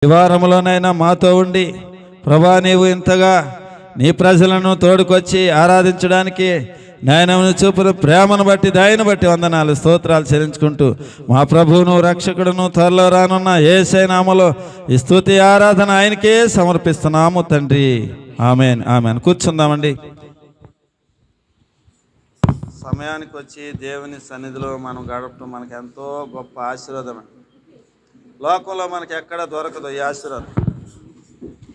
ఈ వారంలోనైనా మాతో ఉండి ప్రభా నీవు ఇంతగా నీ ప్రజలను తోడుకొచ్చి ఆరాధించడానికి నాయనను చూపును ప్రేమను బట్టి దయను బట్టి వందనాలు స్తోత్రాలు చెల్లించుకుంటూ మా ప్రభువును రక్షకుడును త్వరలో రానున్న యేసయ్య నామములో ఈ స్తుతి ఆరాధన ఆయనకే సమర్పిస్తున్నాము తండ్రి. Amen amen. కూర్చుందామండి. సమయానికి వచ్చి దేవుని సన్నిధిలో మనం గడపడం మనకు ఎంతో గొప్ప ఆశీర్వాదం. లోకంలో మనకి ఎక్కడ దొరకదు ఈ ఆశీర్వాదం.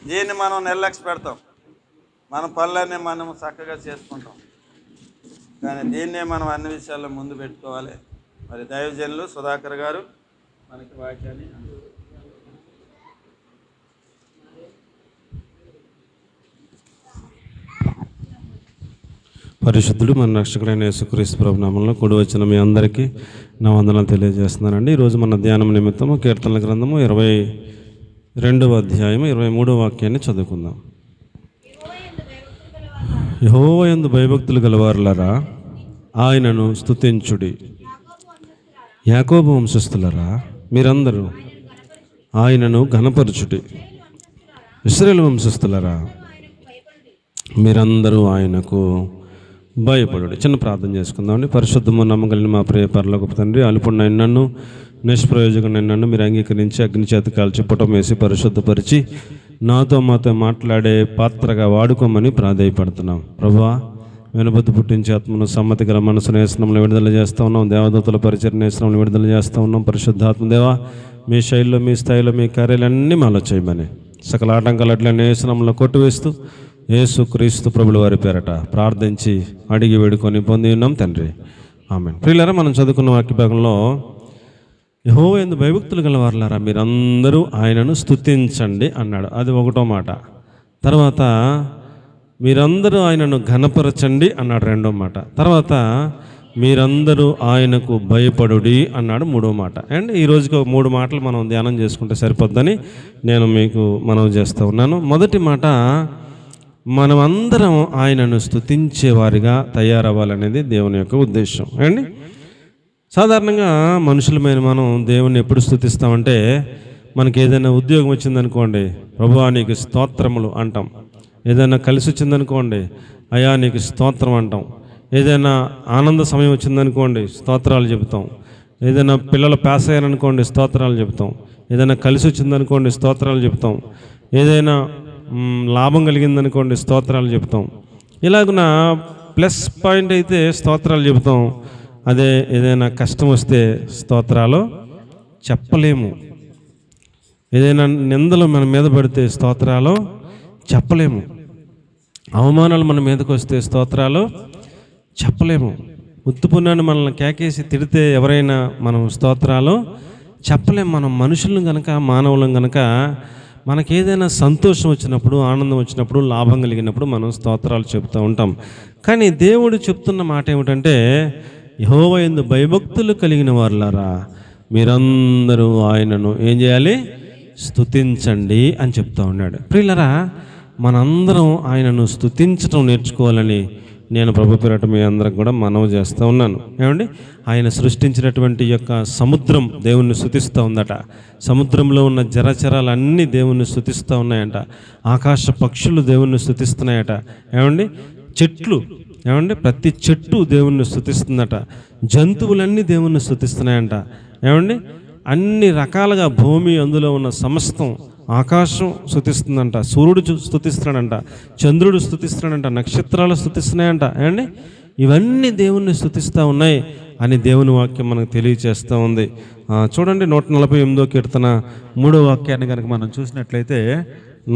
దీన్ని మనం నిర్లక్ష్య పెడతాం, మన పనులన్నీ మనం చక్కగా చేసుకుంటాం. కానీ దీన్నే మనం అన్ని విషయాల్లో ముందు పెట్టుకోవాలి. మరి దైవజనులు సుధాకర్ గారు మనకి వాక్యాన్ని పరిశుద్ధుడు మన రక్షకుడైన యేసుక్రీస్తు ప్రభు నామములో కూడి వచ్చిన మీ అందరికీ నా వందనాలు తెలియజేస్తున్నానండి. ఈరోజు మన ధ్యానం నిమిత్తము కీర్తనల గ్రంథము 22వ అధ్యాయం 23వ వాక్యాన్ని చదువుకుందాం. యెహోవా యందు భయభక్తులు గలవారులారా ఆయనను స్తుతించుడి. యాకోబు వంశస్థులారా మీరందరూ ఆయనను ఘనపరచుడి. ఇశ్రాయేలు వంశస్థులారా మీరందరూ ఆయనకు భయపడుడి. చిన్న ప్రార్థన చేసుకుందామండి. పరిశుద్ధము నమ్మగలిగిన మా ప్రియ పరలోకపు తండ్రి, అల్పుడైన నన్ను నిష్ప్రయోజకుడైన నన్ను మీరు అంగీకరించి అగ్ని చేత కాల్చి పుటం వేసి పరిశుద్ధపరిచి నాతో మాతో మాట్లాడే పాత్రగా వాడుకోమని ప్రాధేయపడుతున్నాం. ప్రభువా, వెనుబుద్ధి పుట్టించే ఆత్మను సమ్మతి గల మనసు నేసనంలో విడుదల చేస్తూ ఉన్నాం. దేవదూతల పరిచయ నేసనంలో విడుదల చేస్తూ ఉన్నాం. పరిశుద్ధాత్మదేవా, మీ శైలిలో మీ స్థాయిలో మీ కార్యాలన్నీ మాలో చేయమని సకల ఆటంకాలట్లే నేసనంలో కొట్టివేస్తూ యేసుక్రీస్తు ప్రభుల వారి పేరట ప్రార్థించి అడిగి వేడుకొని పొంది ఉన్నాం తండ్రి. ఆమేన్. ప్రియులారా, మనం చదువుకున్న వాక్య భాగంలో యెహోవా యందు భయభక్తులు గలవారులారా మీరందరూ ఆయనను స్తుతించండి అన్నాడు. అది ఒకటో మాట. తర్వాత మీరందరూ ఆయనను ఘనపరచండి అన్నాడు రెండో మాట. తర్వాత మీరందరూ ఆయనకు భయపడుడి అన్నాడు మూడో మాట. అండ్ ఈ రోజుకి 3 మాటలు మనం ధ్యానం చేసుకుంటే సరిపోద్దని నేను మీకు మనవి చేస్తూ ఉన్నాను. మొదటి మాట, మనమందరం ఆయనను స్తుతించేవారిగా తయారవ్వాలనేది దేవుని యొక్క ఉద్దేశం. అండి, సాధారణంగా మనుషులమైన మనం దేవుణ్ణి ఎప్పుడు స్తుతిస్తామంటే, మనకి ఏదైనా ఉద్యోగం వచ్చిందనుకోండి, ప్రభువా నీకు స్తోత్రములు అంటాం. ఏదైనా కలిసి వచ్చిందనుకోండి, అయా నీకు స్తోత్రం అంటాం. ఏదైనా ఆనంద సమయం వచ్చిందనుకోండి, స్తోత్రాలు చెబుతాం. ఏదైనా పిల్లలు పాస్ అయ్యారనుకోండి, స్తోత్రాలు చెబుతాం. ఏదైనా కలిసి వచ్చిందనుకోండి, స్తోత్రాలు చెబుతాం. ఏదైనా లాభం కలిగిందనుకోండి, స్తోత్రాలు చెబుతాం. ఇలాగున ప్లస్ పాయింట్ అయితే స్తోత్రాలు చెబుతాం. అదే ఏదైనా కష్టం వస్తే స్తోత్రాలు చెప్పలేము. ఏదైనా నిందలు మన మీద పడితే స్తోత్రాలు చెప్పలేము. అవమానాలు మన మీదకి వస్తే స్తోత్రాలు చెప్పలేము. ఉత్తుపున్నాన్ని మనల్ని కేకేసి తిడితే ఎవరైనా మనం స్తోత్రాలు చెప్పలేము. మనం మనుషులను కనుక, మానవులను కనుక, మనకి ఏదైనా సంతోషం వచ్చినప్పుడు, ఆనందం వచ్చినప్పుడు, లాభం కలిగినప్పుడు మనం స్తోత్రాలు చెప్తూ ఉంటాం. కానీ దేవుడు చెప్తున్న మాట ఏమిటంటే, యెహోవా యందు భయభక్తులు కలిగిన వారులారా మీరందరూ ఆయనను ఏం చేయాలి? స్తుతించండి అని చెప్తా ఉన్నాడు. ప్రియులారా, మనందరం ఆయనను స్తుతించడం నేర్చుకోవాలని నేను ప్రభు పేరట మీ అందరికి కూడా మనవి చేస్తూ ఉన్నాను. ఏమండి, ఆయన సృష్టించినటువంటి యొక్క సముద్రం దేవుణ్ణి స్తుతిస్తూ ఉందట. సముద్రంలో ఉన్న జలచరాలన్నీ దేవుణ్ణి స్తుతిస్తూ ఉన్నాయంట. ఆకాశ పక్షులు దేవుణ్ణి స్తుతిస్తున్నాయట. ఏమండి, చెట్లు, ఏమండి, ప్రతి చెట్టు దేవుణ్ణి స్తుతిస్తుందట. జంతువులన్నీ దేవుణ్ణి స్తుతిస్తున్నాయంట. ఏమండి, అన్ని రకాలుగా భూమి, అందులో ఉన్న సమస్తం, ఆకాశం స్తుతిస్తుందంట. సూర్యుడు స్తుతిస్తున్నాడంట, చంద్రుడు స్తుతిస్తున్నాడంట, నక్షత్రాలు స్తుతిస్తున్నాయంట. ఏమండి, ఇవన్నీ దేవుణ్ణి స్తుతిస్తూ ఉన్నాయి అని దేవుని వాక్యం మనకు తెలియచేస్తూ ఉంది. చూడండి, 148వ కీర్తన 3వ వాక్యాన్ని కనుక మనం చూసినట్లయితే,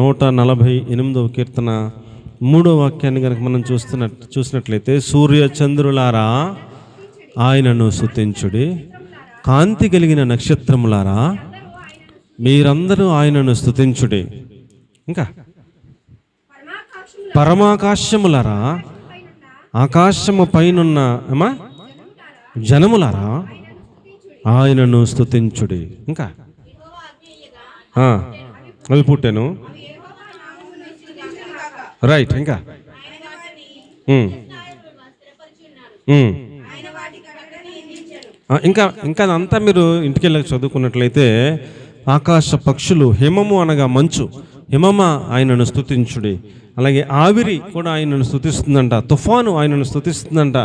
148వ కీర్తన 3వ వాక్యాన్ని కనుక మనం చూసినట్లయితే, సూర్య చంద్రులారా ఆయనను స్తుతించుడి, కాంతి కలిగిన నక్షత్రములారా మీరందరూ ఆయనను స్తుతించుడి. ఇంకా పరమాకాశములారా, ఆకాశము పైనున్న జనములారా ఆయనను స్తుతించుడి. ఇంకా అవి పుట్టాను. రైట్. ఇంకా ఇంకా ఇంకా అదంతా మీరు ఇంటికి వెళ్ళి చదువుకున్నట్లయితే ఆకాశ పక్షులు, హిమము అనగా మంచు, హిమమ ఆయనను స్తుతించుడి. అలాగే ఆవిరి కూడా ఆయనను స్తుతిస్తుందంట, తుఫాను ఆయనను స్తుతిస్తుందంట,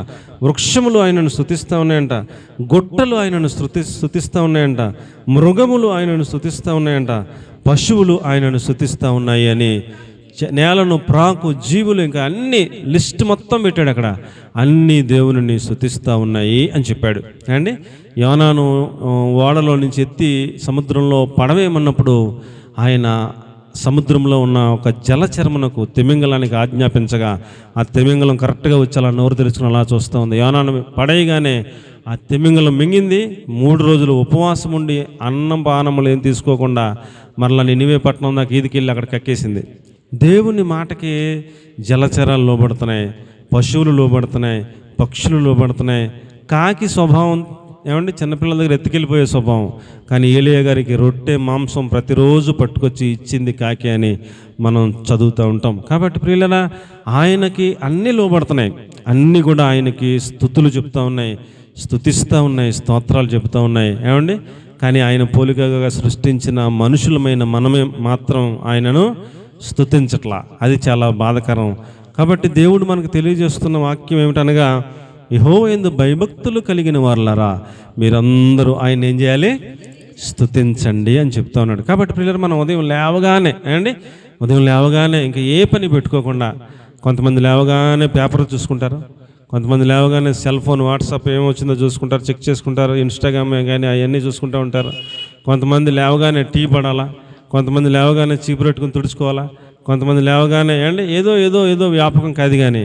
వృక్షములు ఆయనను స్తుతిస్తూ ఉన్నాయంట, గొట్టలు ఆయనను స్తుతిస్తూ ఉన్నాయంట, మృగములు ఆయనను స్తుతిస్తూ ఉన్నాయంట, పశువులు ఆయనను స్తుతిస్తూ ఉన్నాయి అని నేలను, ప్రాకు, జీవులు, ఇంకా అన్ని లిస్ట్ మొత్తం పెట్టాడు అక్కడ. అన్ని దేవుని స్తుతిస్తూ ఉన్నాయి అని చెప్పాడు అండి. యోనాను ఓడలో నుంచి ఎత్తి సముద్రంలో పడవేయమన్నప్పుడు ఆయన సముద్రంలో ఉన్న ఒక జలచర్మనకు, తిమింగలానికి ఆజ్ఞాపించగా ఆ తిమింగలం కరెక్ట్గా వచ్చి అలా నోరు తెరుచుకుని అలా చూస్తూ ఉంది. యోనాను పడేయగానే ఆ తిమింగలం మింగింది. 3 రోజులు ఉపవాసం ఉండి అన్నం పానములు ఏం తీసుకోకుండా మరలా నినివే పట్టణం దాకా ఈదికెళ్ళి అక్కడ కక్కేసింది. దేవుని మాటకి జలచరాలు లోబడుతున్నాయి, పశువులు లోబడుతున్నాయి, పక్షులు లోబడుతున్నాయి. కాకి స్వభావం ఏమండి, చిన్నపిల్లల దగ్గర ఎత్తుకెళ్ళిపోయే స్వభావం. కానీ ఏలియా గారికి రొట్టె మాంసం ప్రతిరోజు పట్టుకొచ్చి ఇచ్చింది కాకి అని మనం చదువుతూ ఉంటాం. కాబట్టి ప్రియులరా, ఆయనకి అన్నీ లోబడుతున్నాయి, అన్నీ కూడా ఆయనకి స్తుతులు చెప్తూ ఉన్నాయి, స్తుతిస్తూ ఉన్నాయి, స్తోత్రాలు చెబుతూ ఉన్నాయి. ఏమండి, కానీ ఆయన పోలికగా సృష్టించిన మనుషులమైన మనమే మాత్రం ఆయనను స్తుతించట్లా. అది చాలా బాధాకరం. కాబట్టి దేవుడు మనకు తెలియజేస్తున్న వాక్యం ఏమిటనగా, యెహోవా యందు భయభక్తులు కలిగిన వారులారా మీరందరూ ఆయన ఏం చేయాలి, స్తుతించండి అని చెప్తా ఉన్నాడు. కాబట్టి పిల్లలు మనం ఉదయం లేవగానే ఇంకా ఏ పని పెట్టుకోకుండా, కొంతమంది లేవగానే పేపర్ చూసుకుంటారు, కొంతమంది లేవగానే సెల్ ఫోన్, వాట్సాప్ ఏమొచ్చిందో చూసుకుంటారు, చెక్ చేసుకుంటారు, ఇన్స్టాగ్రామ్ కానీ అవన్నీ చూసుకుంటూ ఉంటారు. కొంతమంది లేవగానే టీ పడాలా, కొంతమంది లేవగానే చీపు పెట్టుకుని తుడుచుకోవాలా, కొంతమంది లేవగానే ఏదో ఏదో ఏదో వ్యాపకం కాదు. కానీ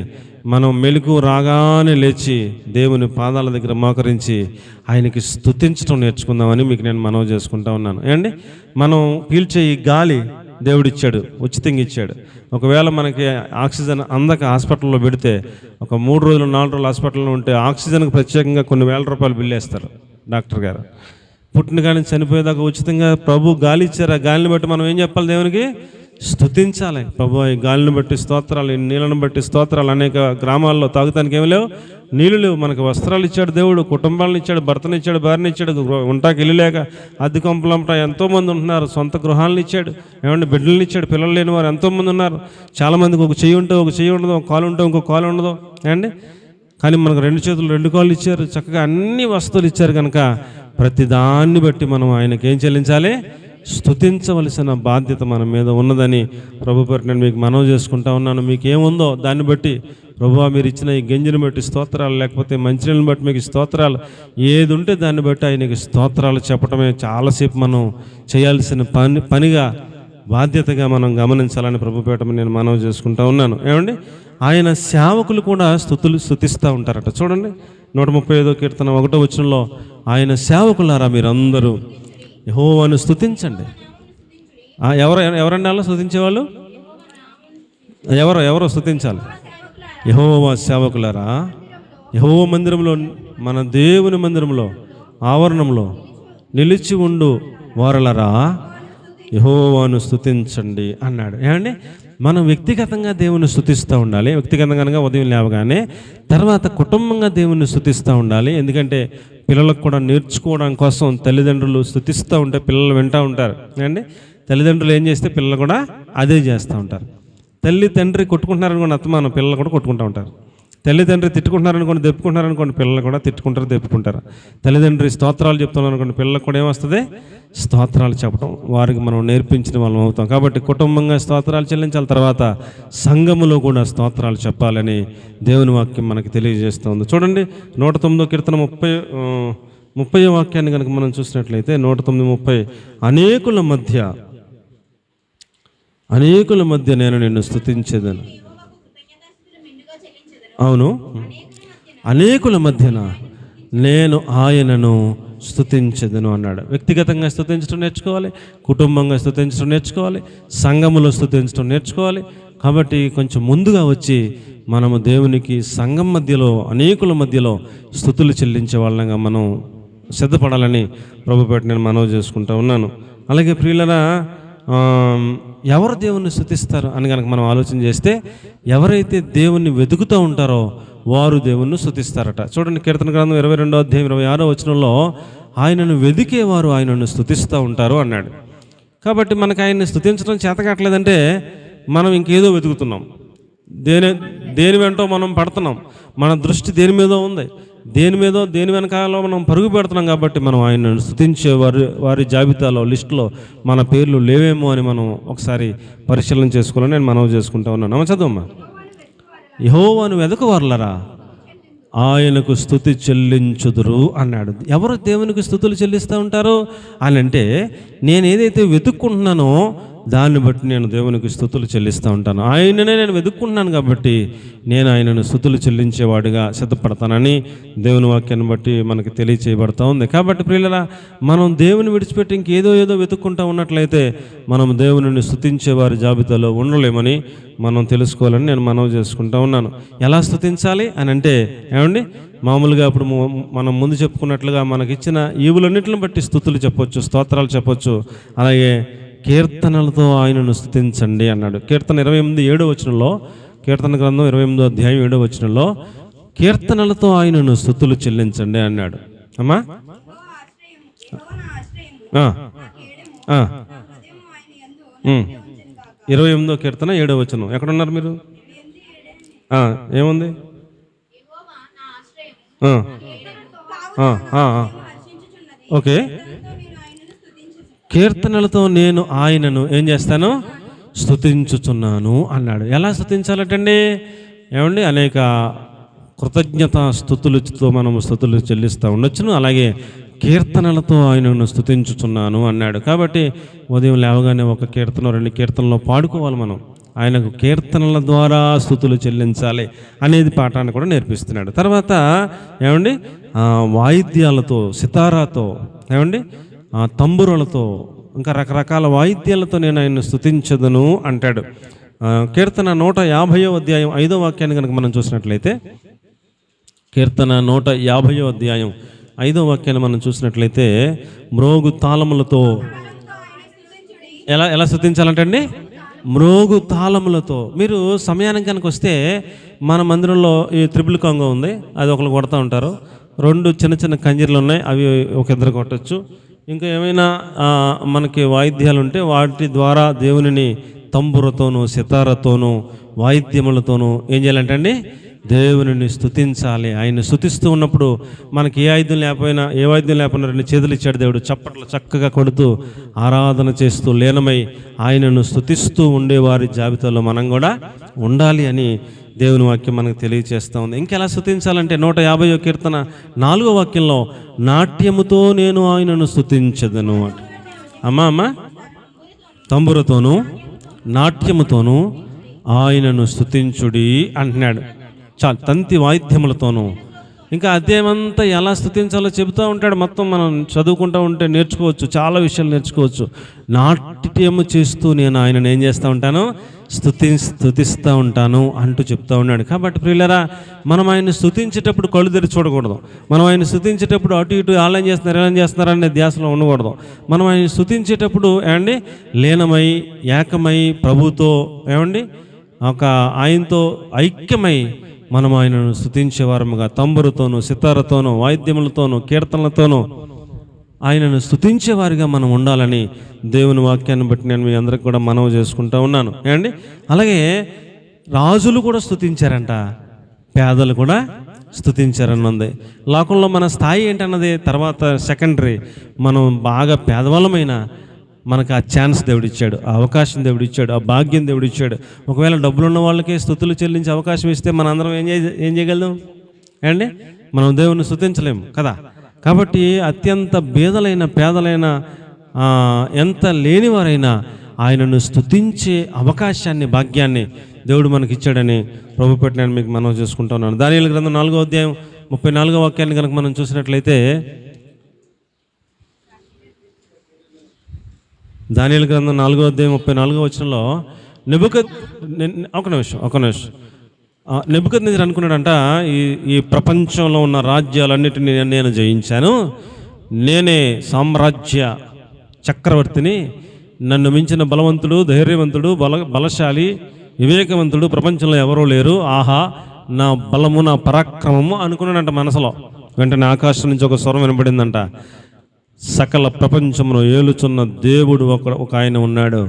మనం మెలకు రాగానే లేచి దేవుని పాదాల దగ్గర మోకరించి ఆయనకి స్తుతించడం నేర్చుకుందామని మీకు నేను మనవి చేసుకుంటా ఉన్నాను. మనం పీల్చే ఈ గాలి దేవుడిచ్చాడు, ఉచితంగా ఇచ్చాడు. ఒకవేళ మనకి ఆక్సిజన్ అందక హాస్పిటల్లో పెడితే ఒక 3 రోజులు 4 రోజులు హాస్పిటల్లో ఉంటే ఆక్సిజన్కి ప్రత్యేకంగా కొన్ని వేల రూపాయలు బిల్లు వేస్తారు డాక్టర్ గారు. పుట్టిన కానీ చనిపోయేదాకా ఉచితంగా ప్రభు గాలి ఇచ్చారు. ఆ గాలిని బట్టి మనం ఏం చెప్పాలి, దేవునికి స్తుతించాలి. ప్రభు ఈ గాలిని బట్టి స్తోత్రాలు, ఈ నీళ్ళను బట్టి స్తోత్రాలు. అనేక గ్రామాల్లో తాగుతానికి ఏమి లేవు, నీళ్ళు లేవు. మనకు వస్త్రాలు ఇచ్చాడు దేవుడు, కుటుంబాలను ఇచ్చాడు, భర్తను ఇచ్చాడు, భార్యని ఇచ్చాడు. ఉంటాకి ఇల్లు లేక అద్దె కొంపలంట ఎంతోమంది ఉంటున్నారు. సొంత గృహాలను ఇచ్చాడు, బిడ్డలను ఇచ్చాడు. పిల్లలు లేని వారు ఎంతోమంది ఉన్నారు. చాలామందికి ఒక చెయ్యి ఉంటే ఒక చెయ్యి ఉండదు, ఒక కాలు ఉంటే ఇంకో కాలు ఉండదు. కానీ మనకు 2 చేతులు 2 కాళ్ళు ఇచ్చారు. చక్కగా అన్ని వస్తువులు ఇచ్చారు. కనుక ప్రతి దాన్ని బట్టి మనం ఆయనకి ఏం చెల్లించాలి, స్తుతించవలసిన బాధ్యత మన మీద ఉన్నదని ప్రభు పేరు నేను మీకు మనవి చేసుకుంటా ఉన్నాను. మీకు ఏముందో దాన్ని బట్టి, ప్రభువా మీరు ఇచ్చిన ఈ గంజిని బట్టి స్తోత్రాలు, లేకపోతే మంచినీళ్ళని బట్టి మీకు స్తోత్రాలు, ఏది ఉంటే దాన్ని బట్టి ఆయనకి స్తోత్రాలు చెప్పడమే చాలాసేపు మనం చేయాల్సిన పనిగా, బాధ్యతగా మనం గమనించాలని ప్రభుపేట నేను మనవి చేసుకుంటా ఉన్నాను. ఆయన సేవకులు కూడా స్తుతిస్తూ ఉంటారట. చూడండి 135వ కీర్తన 1వ వచనంలో, ఆయన సేవకులారా మీరందరూ యెహోవాను స్తుతించండి. ఎవరన్నా స్తుతించేవాళ్ళు ఎవరో స్తుతించాలి. యెహోవా సేవకులారా, యెహోవా మందిరంలో, మన దేవుని మందిరంలో ఆవరణంలో నిలిచి ఉండు వారలరా యెహోవాను స్తుతించండి అన్నాడు. మనం వ్యక్తిగతంగా దేవుని స్తుతిస్తూ ఉండాలి. వ్యక్తిగతంగా ఉదయం లేవగానే, తర్వాత కుటుంబంగా దేవుని స్తుతిస్తూ ఉండాలి. ఎందుకంటే పిల్లలకు కూడా నేర్చుకోవడం కోసం తల్లిదండ్రులు స్తుతిస్తూ ఉంటే పిల్లలు వింటూ ఉంటారు. తల్లిదండ్రులు ఏం చేస్తే పిల్లలు కూడా అదే చేస్తూ ఉంటారు. తల్లి తండ్రి కొట్టుకుంటున్నారనుకోండి, అత్తమానం పిల్లలు కూడా కొట్టుకుంటూ ఉంటారు. తల్లిదండ్రి తిట్టుకుంటున్నారనుకోండి, దెప్పుకుంటున్నారనుకోండి, పిల్లలు కూడా తిట్టుకుంటారు, దెప్పుకుంటారు. తల్లిదండ్రి స్తోత్రాలు చెప్తున్నారు అనుకోండి, పిల్లలకు కూడా ఏమొస్తుంది, స్తోత్రాలు చెప్పడం వారికి మనం నేర్పించిన వాళ్ళం అవుతాం. కాబట్టి కుటుంబంగా స్తోత్రాలు చెల్లించాలి, తర్వాత సంఘములో కూడా స్తోత్రాలు చెప్పాలని దేవుని వాక్యం మనకి తెలియజేస్తుంది. చూడండి 109వ కీర్తన 30వ వాక్యాన్ని కనుక మనం చూసినట్లయితే 109:30, అనేకుల మధ్య నేను నిన్ను స్తుతించేదను. అవును, అనేకుల మధ్యన నేను ఆయనను స్తుతించెదను అన్నాడు. వ్యక్తిగతంగా స్తుతించడం నేర్చుకోవాలి, కుటుంబంగా స్తుతించడం నేర్చుకోవాలి, సంఘములో స్తుతించడం నేర్చుకోవాలి. కాబట్టి కొంచెం ముందుగా వచ్చి మనము దేవునికి సంఘం మధ్యలో, అనేకుల మధ్యలో స్తుతులు చెల్లించే వాళ్ళంగా మనం సిద్ధపడాలని ప్రభుపేట నేను మనవి చేసుకుంటూ ఉన్నాను. అలాగే ప్రియులరా, ఎవరు దేవుణ్ణి స్తుతిస్తారు అని కనుక మనం ఆలోచన చేస్తే, ఎవరైతే దేవుణ్ణి వెతుకుతూ ఉంటారో వారు దేవుణ్ణి స్తుతిస్తారట. చూడండి కీర్తన గ్రంథం 22వ అధ్యాయం 26వ వచనంలో, ఆయనను వెదికేవారు ఆయనను స్తుతిస్తూ ఉంటారు అన్నాడు. కాబట్టి మనకు ఆయన్ని స్తుతించడం చేతకావట్లేదంటే మనం ఇంకేదో వెతుకుతున్నాం, దేని వెంటో మనం పడుతున్నాం, మన దృష్టి దేని మీదో ఉంది, దేని వెనకాల మనం పరుగు పెడుతున్నాం. కాబట్టి మనం ఆయనను స్తుతించే వారి జాబితాలో లిస్టులో మన పేర్లు లేవేమో అని మనం ఒకసారి పరిశీలన చేసుకోవాలని నేను మనవి చేసుకుంటా ఉన్నాను. చదువమ్మా. యెహోవాను వెదకువారులారా ఆయనకు స్తుతి చెల్లించుదురు అన్నాడు. ఎవరు దేవునికి స్తుతులు చెల్లిస్తూ ఉంటారు అని అంటే, నేను ఏదైతే వెతుక్కుంటున్నానో దాన్ని బట్టి నేను దేవునికి స్తుతులు చెల్లిస్తూ ఉంటాను. ఆయననే నేను వెతుక్కుంటున్నాను కాబట్టి నేను ఆయనను స్తుతులు చెల్లించేవాడిగా సిద్ధపడతానని దేవుని వాక్యాన్ని బట్టి మనకి తెలియచేయబడతా ఉంది. కాబట్టి ప్రియులారా, మనం దేవుని విడిచిపెట్టి ఇంకేదో వెతుక్కుంటూ ఉన్నట్లయితే మనం దేవుని స్తుతించే వారి జాబితాలో ఉండలేమని మనం తెలుసుకోవాలని నేను మనవి చేసుకుంటూ ఉన్నాను. ఎలా స్తుతించాలి అని అంటే ఏమండి, మామూలుగా ఇప్పుడు మనం ముందు చెప్పుకున్నట్లుగా మనకిచ్చిన ఈవులన్నింటిని బట్టి స్తుతులు చెప్పొచ్చు, స్తోత్రాలు చెప్పొచ్చు. అలాగే కీర్తనలతో ఆయనను స్తుతించండి అన్నాడు. కీర్తన 28:7 కీర్తన గ్రంథం 28వ అధ్యాయం 7వ కీర్తనలతో ఆయనను స్తుతులు చెల్లించండి అన్నాడు. అమ్మా 28వ కీర్తన 7వ ఎక్కడున్నారు మీరు? ఏముంది? ఓకే, కీర్తనలతో నేను ఆయనను ఏం చేస్తాను? స్తుతించుచున్నాను అన్నాడు. ఎలా స్తుతించాలటండి? ఏమండి, అనేక కృతజ్ఞత స్తుతులతో మనము స్తుతులు చెల్లిస్తూ ఉండొచ్చును. అలాగే కీర్తనలతో ఆయనను స్తుతించుచున్నాను అన్నాడు. కాబట్టి ఉదయం లేవగానే ఒక కీర్తన 2 కీర్తనలో పాడుకోవాలి. మనం ఆయనకు కీర్తనల ద్వారా స్తుతులు చెల్లించాలి అనేది పాఠాన్ని కూడా నేర్పిస్తున్నాడు. తర్వాత ఏమండి, వాయిద్యాలతో, సితారాతో, ఏమండి, తంబురలతో, ఇంకా రకరకాల వాయిద్యాలతో నేను ఆయన్ని స్తుతించదును అంటాడు. కీర్తన 150వ అధ్యాయం 5వ వాక్యాన్ని కనుక మనం చూసినట్లయితే, కీర్తన 150వ అధ్యాయం 5వ వాక్యాన్ని మనం చూసినట్లయితే, మ్రోగు తాళములతో ఎలా స్తుతించాలంటండి? మ్రోగు తాళములతో. మీరు సమయానికి కనుక వస్తే మన మందిరంలో ఈ త్రిపుల్ కాంగో ఉంది, అది ఒకరు కొడతా ఉంటారు. 2 చిన్న కంజీర్లు ఉన్నాయి, అవి ఒక ఇద్దరు కొట్టచ్చు. ఇంకా ఏమైనా మనకి వాయిద్యాలు ఉంటే వాటి ద్వారా దేవునిని తంబురతోనూ, సితారతోనూ, వాయిద్యములతోనూ ఏం చేయాలంటండి? దేవునిని స్తుతించాలి. ఆయన స్తుతిస్తూ ఉన్నప్పుడు మనకి ఏ వాయిద్యం లేకపోయినా 2 చేతులు ఇచ్చాడు దేవుడు. చప్పట్లు చక్కగా కొడుతూ ఆరాధన చేస్తూ లీనమై ఆయనను స్తుతిస్తూ ఉండేవారి జాబితాలో మనం కూడా ఉండాలి అని దేవుని వాక్యం మనకు తెలియజేస్తూ ఉంది. ఇంకెలా స్తుతించాలంటే 150వ కీర్తన 4వ వాక్యంలో, నాట్యముతో నేను ఆయనను స్తుతించదను అంట. అమ్మా తంబురతోనూ నాట్యముతోనూ ఆయనను స్తుతించుడి అంటున్నాడు. తంతి వాయిద్యములతోనూ. ఇంకా అదేమంతా ఎలా స్తుతించాలో చెబుతూ ఉంటాడు. మొత్తం మనం చదువుకుంటూ ఉంటే నేర్చుకోవచ్చు, చాలా విషయాలు నేర్చుకోవచ్చు. నాట్యము చేస్తూ నేను ఆయనను ఏం చేస్తూ ఉంటాను? స్తుతిస్తూ ఉంటాను అంటూ చెప్తూ ఉన్నాడు. కాబట్టి ప్రియులారా, మనం ఆయన్ని స్తుతించేటప్పుడు కళ్ళు తెరిచి చూడకూడదు. మనం ఆయన స్తుతించేటప్పుడు అటు ఇటు ఏం చేస్తున్నారు అనే ధ్యాసలో ఉండకూడదు. మనం ఆయన స్తుతించేటప్పుడు ఏమండి లీనమై, ఏకమై, ప్రభుతో ఏమండి ఆయనతో ఐక్యమై మనం ఆయనను స్తుతించేవారముగా తంబురతోనూ, సితారతోనూ, వాయిద్యములతోనూ, కీర్తనలతోనూ ఆయనను స్తుతించేవారిగా మనం ఉండాలని దేవుని వాక్యాన్ని బట్టి నేను మీ అందరికి కూడా మనవి చేసుకుంటూ ఉన్నాను. ఏమండి, అలాగే రాజులు కూడా స్తుతించారంట, పేదలు కూడా స్తుతించారని ఉంది. లోకంలో మన స్థాయి ఏంటన్నది తర్వాత సెకండరీ. మనం బాగా పేదవాళ్ళమైన మనకు ఆ ఛాన్స్ దేవుడిచ్చాడు, ఆ అవకాశం దేవుడిచ్చాడు, ఆ భాగ్యం దేవుడిచ్చాడు. ఒకవేళ డబ్బులు ఉన్న వాళ్ళకే స్తుతులు చెల్లించే అవకాశం ఇస్తే మన అందరం ఏం చేయగలం అండి? మనం దేవుని స్తుతించలేము కదా. కాబట్టి అత్యంత పేదలైన ఎంత లేనివారైనా ఆయనను స్తుతించే అవకాశాన్ని, భాగ్యాన్ని దేవుడు మనకి ఇచ్చాడని ప్రభు పెట్టి నేను మీకు మనవి చేసుకుంటున్నాను. దానియేలు గ్రంథం 4వ అధ్యాయం 34వ వాక్యాన్ని కనుక మనం చూసినట్లయితే, దానియేలు గ్రంథం 4వ అధ్యాయం 34వ వచనంలో ఒక నిమిషం నెబుకద్నెజరు అనుకున్నాడంట, ఈ ప్రపంచంలో ఉన్న రాజ్యాలన్నిటినీ నేను జయించాను, నేనే సామ్రాజ్య చక్రవర్తిని, నన్ను మించిన బలవంతుడు, ధైర్యవంతుడు, బలశాలి, వివేకవంతుడు ప్రపంచంలో ఎవరూ లేరు, ఆహా నా బలము, నా పరాక్రమము అనుకున్నాడంట మనసులో. వెంటనే ఆకాశం నుంచి ఒక స్వరం వినబడిందంట, సకల ప్రపంచంలో ఏలుచున్న దేవుడు ఒక ఆయన ఉన్నాడు.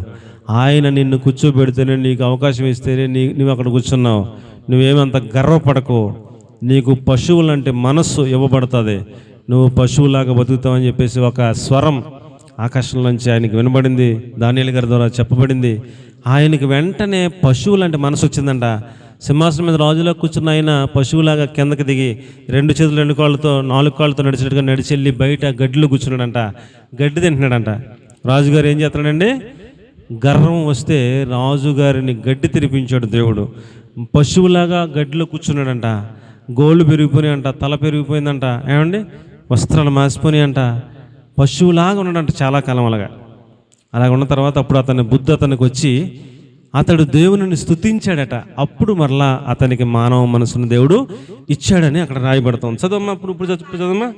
ఆయన నిన్ను కూర్చోబెడితేనే, నీకు అవకాశం ఇస్తేనే నువ్వు అక్కడ కూర్చున్నావు. నువ్వేమంత గర్వపడకు. నీకు పశువులంటే మనస్సు ఇవ్వబడుతుంది, నువ్వు పశువులాగా బతుకుతావని చెప్పేసి ఒక స్వరం ఆకాశంలోంచి ఆయనకి వినబడింది. దానియేలు గారి ద్వారా చెప్పబడింది. ఆయనకి వెంటనే పశువులంటే మనసు వచ్చిందంట. సింహాసనం మీద రాజులా కూర్చున్న ఆయన పశువులాగా కిందకి దిగి 2 చేతులు 2 కాళ్ళతో 4 కాళ్ళతో నడిచినట్టుగా నడిచెళ్ళి బయట గడ్డిలో కూర్చున్నాడంట. గడ్డి తింటున్నాడంట. రాజుగారు ఏం చేస్తున్నాడండి? గర్వం వస్తే రాజుగారిని గడ్డి తినిపించాడు దేవుడు. పశువులాగా గడ్డిలో కూర్చున్నాడంట. గోళ్ళు పెరిగిపోయినాయి అంట, తల పెరిగిపోయిందంట, ఏమండి వస్త్రాలు మాసిపోయినాయి అంట. పశువులాగా ఉన్నాడంట చాలా కాలం. అలాగ ఉన్న తర్వాత అప్పుడు అతని బుద్ధి అతనికి వచ్చి అతడు దేవుని స్తుతించాడట. అప్పుడు మరలా అతనికి మానవ మనసును దేవుడు ఇచ్చాడని అక్కడ రాయబడుతుంది. చదవమ్మా, ఇప్పుడు చదవమ్మా.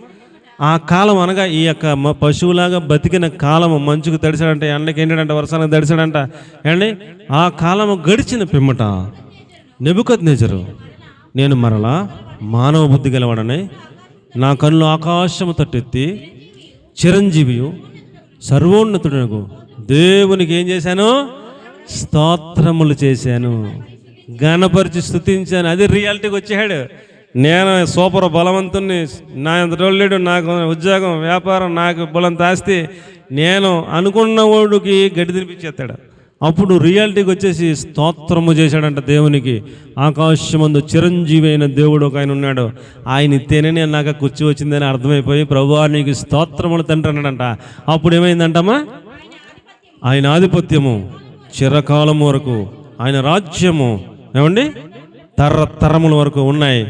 ఆ కాలం అనగా ఈ యొక్క పశువులాగా బతికిన కాలము మంచుకు తడిసాడంట, ఎండకి ఎండాడంట, వర్షానికి తడిసాడంట. ఏమండి ఆ కాలము గడిచిన పిమ్మట నెబుకద్నెజరు, నేను మరలా మానవ బుద్ధి గలవాడని నా కన్నులు ఆకాశము తట్టెత్తి చిరంజీవియు సర్వోన్నతుడనగు దేవునికి ఏం చేశాను? స్తోత్రములు చేశాను, ఘనపరిచి స్తుతించాను. అది రియాలిటీకి వచ్చాడు. నేను సూపర్ బలవంతుణ్ణి, నా ఎంత లేడు, నాకు ఉద్యోగం, వ్యాపారం, నాకు బలంత ఆస్తి, నేను అనుకున్న వాడికి గడ్డి తినిపించేస్తాడు. అప్పుడు రియాలిటీకి వచ్చేసి స్తోత్రము చేశాడంట దేవునికి. ఆకాశమందు చిరంజీవి అయిన దేవుడు ఒక ఆయన ఉన్నాడు, ఆయన ఇస్తేనే నేను నాకు కూర్చి వచ్చిందని అర్థమైపోయి ప్రభువా నీకు స్తోత్రములు తండ్రి అన్నాడంట. అప్పుడు ఏమైందంటమ్మా? ఆయన ఆధిపత్యము చిరకాలం వరకు, ఆయన రాజ్యము ఏమండి తరతరముల వరకు ఉన్నాయి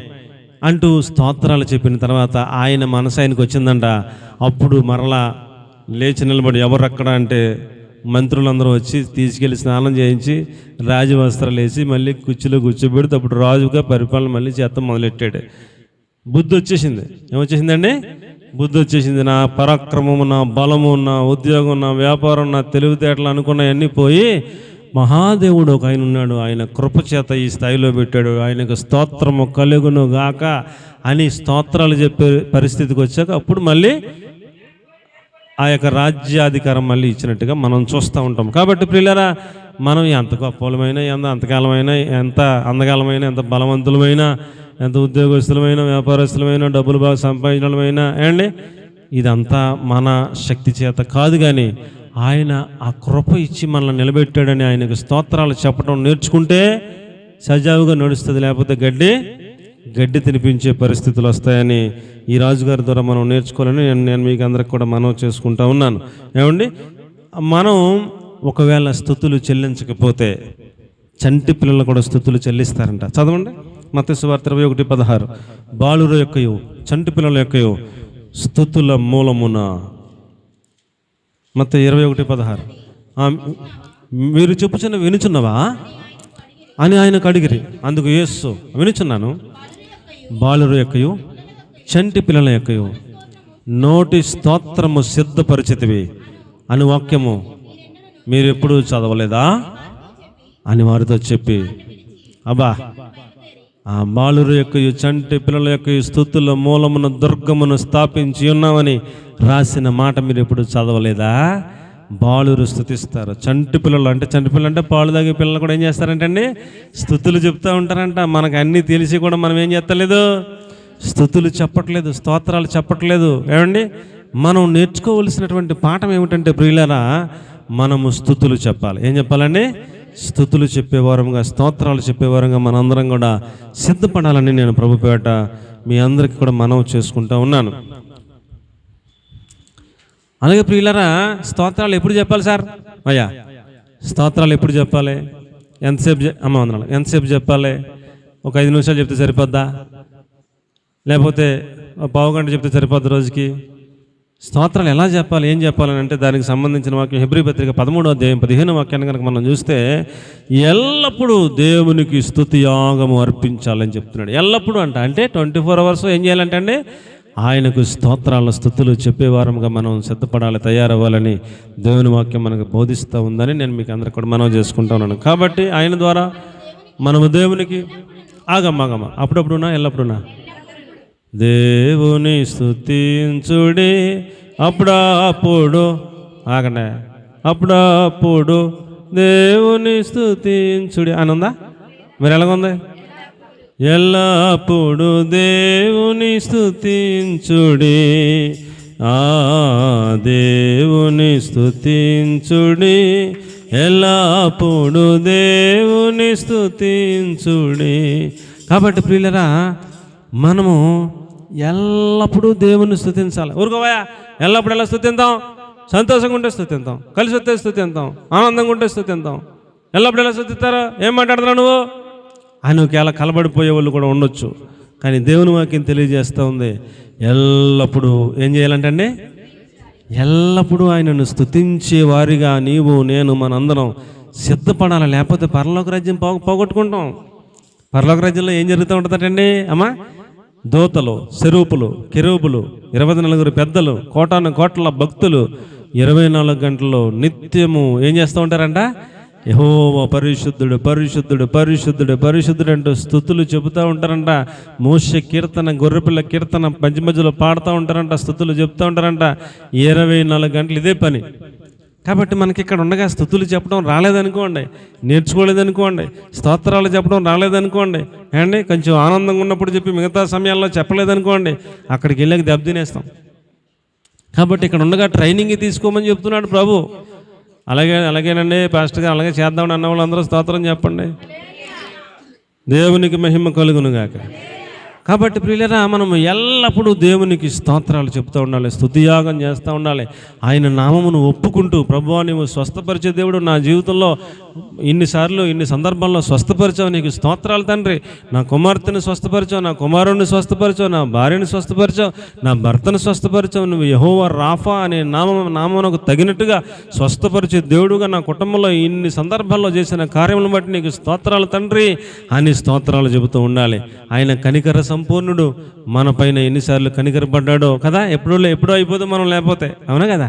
అంటూ స్తోత్రాలు చెప్పిన తర్వాత ఆయన మనసు ఆయనకు వచ్చిందంట. అప్పుడు మరలా లేచి నిలబడి, ఎవరు అక్కడ అంటే మంత్రులందరూ వచ్చి తీసుకెళ్ళి స్నానం చేయించి రాజవస్త్రాలు వేసి మళ్ళీ కుర్చీలో కూర్చోబెడితే అప్పుడు రాజుగా పరిపాలన మళ్ళీ చేత మొదలెట్టాడు. బుద్ధి వచ్చేసింది. ఏమొచ్చేసిందండి? బుద్ధి వచ్చేసింది. నా పరాక్రమము, నా బలము, నా ఉద్యోగం, నా వ్యాపారం, నా తెలివితేటలు అనుకున్నవన్నీ పోయి మహాదేవుడు ఒక ఆయన ఉన్నాడు, ఆయన కృపచేత ఈ స్థాయిలో పెట్టాడు, ఆయనకు స్తోత్రము కలుగును గాక అని స్తోత్రాలు చెప్పే పరిస్థితికి వచ్చాక అప్పుడు మళ్ళీ ఆ యొక్క రాజ్యాధికారం మళ్ళీ ఇచ్చినట్టుగా మనం చూస్తూ ఉంటాం. కాబట్టి ప్రియులారా, మనం ఎంత గొప్పలమైనా, ఎంత అంతకాలమైనా, ఎంత అందకాలమైనా, ఎంత బలవంతులమైనా, ఎంత ఉద్యోగస్తులమైనా, వ్యాపారస్తులమైనా, డబ్బులు బాగా సంపాదించడమైనా అండి, ఇదంతా మన శక్తి చేత కాదు. కానీ ఆయన ఆ కృప ఇచ్చి మనల్ని నిలబెట్టాడని ఆయనకు స్తోత్రాలు చెప్పడం నేర్చుకుంటే సజావుగా నడుస్తుంది. లేకపోతే గడ్డి తినిపించే పరిస్థితులు వస్తాయని ఈ రాజుగారి ద్వారా మనం నేర్చుకోవాలని నేను మీకు అందరికి కూడా మనవి చేసుకుంటా ఉన్నాను. ఏమండి, మనం ఒకవేళ స్తుతులు చెల్లించకపోతే చంటి పిల్లలు కూడా స్తుతులు చెల్లిస్తారంట. చదవండి, మత్తయి సువార్త 21:16. బాలుర యొక్కయు చంటి పిల్లల యొక్కయు స్తుతుల మూలమున. మత్తయి 21:16. మీరు చెప్పుచున్న వినుచున్నవా అని ఆయనకు అడిగిరి. అందుకు యేసు, వినుచున్నాను. బాలుర యొక్కయు చంటి పిల్లల యొక్కయు నోటి స్తోత్రము సిద్ధపరిచితివి అని వాక్యము మీరు ఎప్పుడు చదవలేదా అని వారితో చెప్పి, అబ్బా ఆ బాలుర యొక్కయు చంటి పిల్లల యొక్కయు స్తుతుల మూలమున దుర్గమును స్థాపించి ఉన్నామని రాసిన మాట మీరు ఎప్పుడు చదవలేదా? బాలురు స్తుతిస్తారు. చంటి పిల్లలు అంటే పాలు తాగే పిల్లలు కూడా ఏం చేస్తారంటే అండి, స్తుతులు చెప్తూ ఉంటారంట. మనకు అన్నీ తెలిసి కూడా మనం ఏం చేస్తలేదు, స్తుతులు చెప్పట్లేదు, స్తోత్రాలు చెప్పట్లేదు. ఏమండి, మనం నేర్చుకోవలసినటువంటి పాఠం ఏమిటంటే ప్రియులారా, మనము స్తుతులు చెప్పాలి. ఏం చెప్పాలండి? స్తుతులు చెప్పేవారంగా, స్తోత్రాలు చెప్పేవారంగా మనందరం కూడా సిద్ధపడాలని నేను ప్రభుపేట మీ అందరికీ కూడా మనవి చేసుకుంటా ఉన్నాను. అలాగే ప్రియులారా, స్తోత్రాలు ఎప్పుడు చెప్పాలి సార్? అయ్యా, స్తోత్రాలు ఎప్పుడు చెప్పాలి? ఎంతసేపు చెప్పాలి? ఒక 5 నిమిషాలు చెప్తే సరిపోద్దా? లేకపోతే పావు గంట చెప్తే సరిపోద్ది రోజుకి? స్తోత్రాలు ఎలా చెప్పాలి, ఏం చెప్పాలని అంటే దానికి సంబంధించిన వాక్యం హెబ్రీ పత్రిక 13వ అధ్యాయం 15వ వాక్యాన్ని కనుక మనం చూస్తే, ఎల్లప్పుడూ దేవునికి స్తుతి యాగము అర్పించాలని చెప్తున్నాడు. ఎల్లప్పుడూ అంటే 24 అవర్స్ ఏం చేయాలంటే అండి, ఆయనకు స్తోత్రాల స్తుతులు చెప్పేవారంగా మనం సిద్ధపడాలి, తయారవ్వాలని దేవుని వాక్యం మనకు బోధిస్తూ ఉందని నేను మీకు అందరికి కూడా మనవి చేసుకుంటా ఉన్నాను. కాబట్టి ఆయన ద్వారా మనము దేవునికి ఆగమ్మ అప్పుడప్పుడునా ఎల్లప్పుడునా దేవుని స్తుతించుడి అప్పుడప్పుడు ఆగండి, అప్పుడప్పుడు దేవుని స్తుతించుడి అని ఉందా? మరి ఎలాగుంది? ఎల్లప్పుడు దేవుని స్తుతించుడి, ఆ దేవుని స్తుతించుడి, ఎల్లప్పుడు దేవుని స్తుతించుడి. కాబట్టి ప్రియులరా, మనము ఎల్లప్పుడూ దేవుని స్తుతించాలి. ఊరుకోవయా, ఎల్లప్పుడు ఎలా స్తుతిద్దాం? సంతోషంగా ఉంటే స్తుతిద్దాం, కలిసి వస్తే స్తుతిద్దాం, ఆనందంగా ఉంటే స్తుతిద్దాం. ఎల్లప్పుడు ఎలా స్తుతిస్తారా? ఏం మాట్లాడుతున్నావు నువ్వు అని ఒకవేళ కలబడిపోయే వాళ్ళు కూడా ఉండొచ్చు. కానీ దేవుని వాక్యం తెలియజేస్తూ ఉంది, ఎల్లప్పుడూ ఏం చేయాలంటే ఎల్లప్పుడూ ఆయనను స్తుతించే వారిగా నీవు నేను మనందరం సిద్ధపడాలి. లేకపోతే పరలోక రాజ్యం పోగొట్టుకుంటాం. పరలోక రాజ్యంలో ఏం జరుగుతూ ఉంటుందటండి అమ్మా? దూతలు, సెరూపులు, కెరూబులు, 24 పెద్దలు, కోటాను కోట్ల భక్తులు 24 గంటల్లో నిత్యము ఏం చేస్తూ ఉంటారంట? యెహోవా పరిశుద్ధుడు, పరిశుద్ధుడు, పరిశుద్ధుడు, పరిశుద్ధుడు అంటూ స్తుతులు చెబుతూ ఉంటారంట. మోషే కీర్తన, గొర్రెపిల్ల కీర్తన మధ్య మధ్యలో పాడుతూ ఉంటారంట, స్తుతులు చెప్తూ ఉంటారంట. 24 గంటలు ఇదే పని. కాబట్టి మనకి ఇక్కడ ఉండగా స్తుతులు చెప్పడం రాలేదనుకోండి, నేర్చుకోలేదనుకోండి, స్తోత్రాలు చెప్పడం రాలేదనుకోండి, అండి కొంచెం ఆనందంగా ఉన్నప్పుడు చెప్పి మిగతా సమయాల్లో చెప్పలేదనుకోండి, అక్కడికి వెళ్ళాక దెబ్బతినేస్తాం. కాబట్టి ఇక్కడ ఉండగా ట్రైనింగ్ తీసుకోమని చెప్తున్నాడు ప్రభు. అలాగేనండి పాస్టర్ గారు, అలాగే చేద్దామని అన్న వాళ్ళందరూ స్తోత్రం చెప్పండి. దేవునికి మహిమ కలుగునుగాక. కాబట్టి ప్రియులరా, మనం ఎల్లప్పుడూ దేవునికి స్తోత్రాలు చెప్తూ ఉండాలి, స్తుతియాగం చేస్తూ ఉండాలి. ఆయన నామమును ఒప్పుకుంటూ, ప్రభువా నీవు స్వస్థపరిచే దేవుడు, నా జీవితంలో ఇన్నిసార్లు ఇన్ని సందర్భాల్లో స్వస్థపరిచావు, నీకు స్తోత్రాలు తండ్రి. నా కుమార్తెను స్వస్థపరిచావు, నా కుమారుడిని స్వస్థపరిచావు, నా భార్యను స్వస్థపరిచావు, నా భర్తను స్వస్థపరిచావు. నువ్వు యెహోవా రాఫా అనే నామమునకు తగినట్టుగా స్వస్థపరిచే దేవుడుగా నా కుటుంబంలో ఇన్ని సందర్భాల్లో చేసిన కార్యములను బట్టి నీకు స్తోత్రాలు తండ్రి అని స్తోత్రాలు చెబుతూ ఉండాలి. ఆయన కనికర సంపూర్ణుడు, మన పైన ఎన్నిసార్లు కనికరపడ్డాడో కదా. ఎప్పుడో అయిపోతే మనం లేకపోతే, అవునా కదా?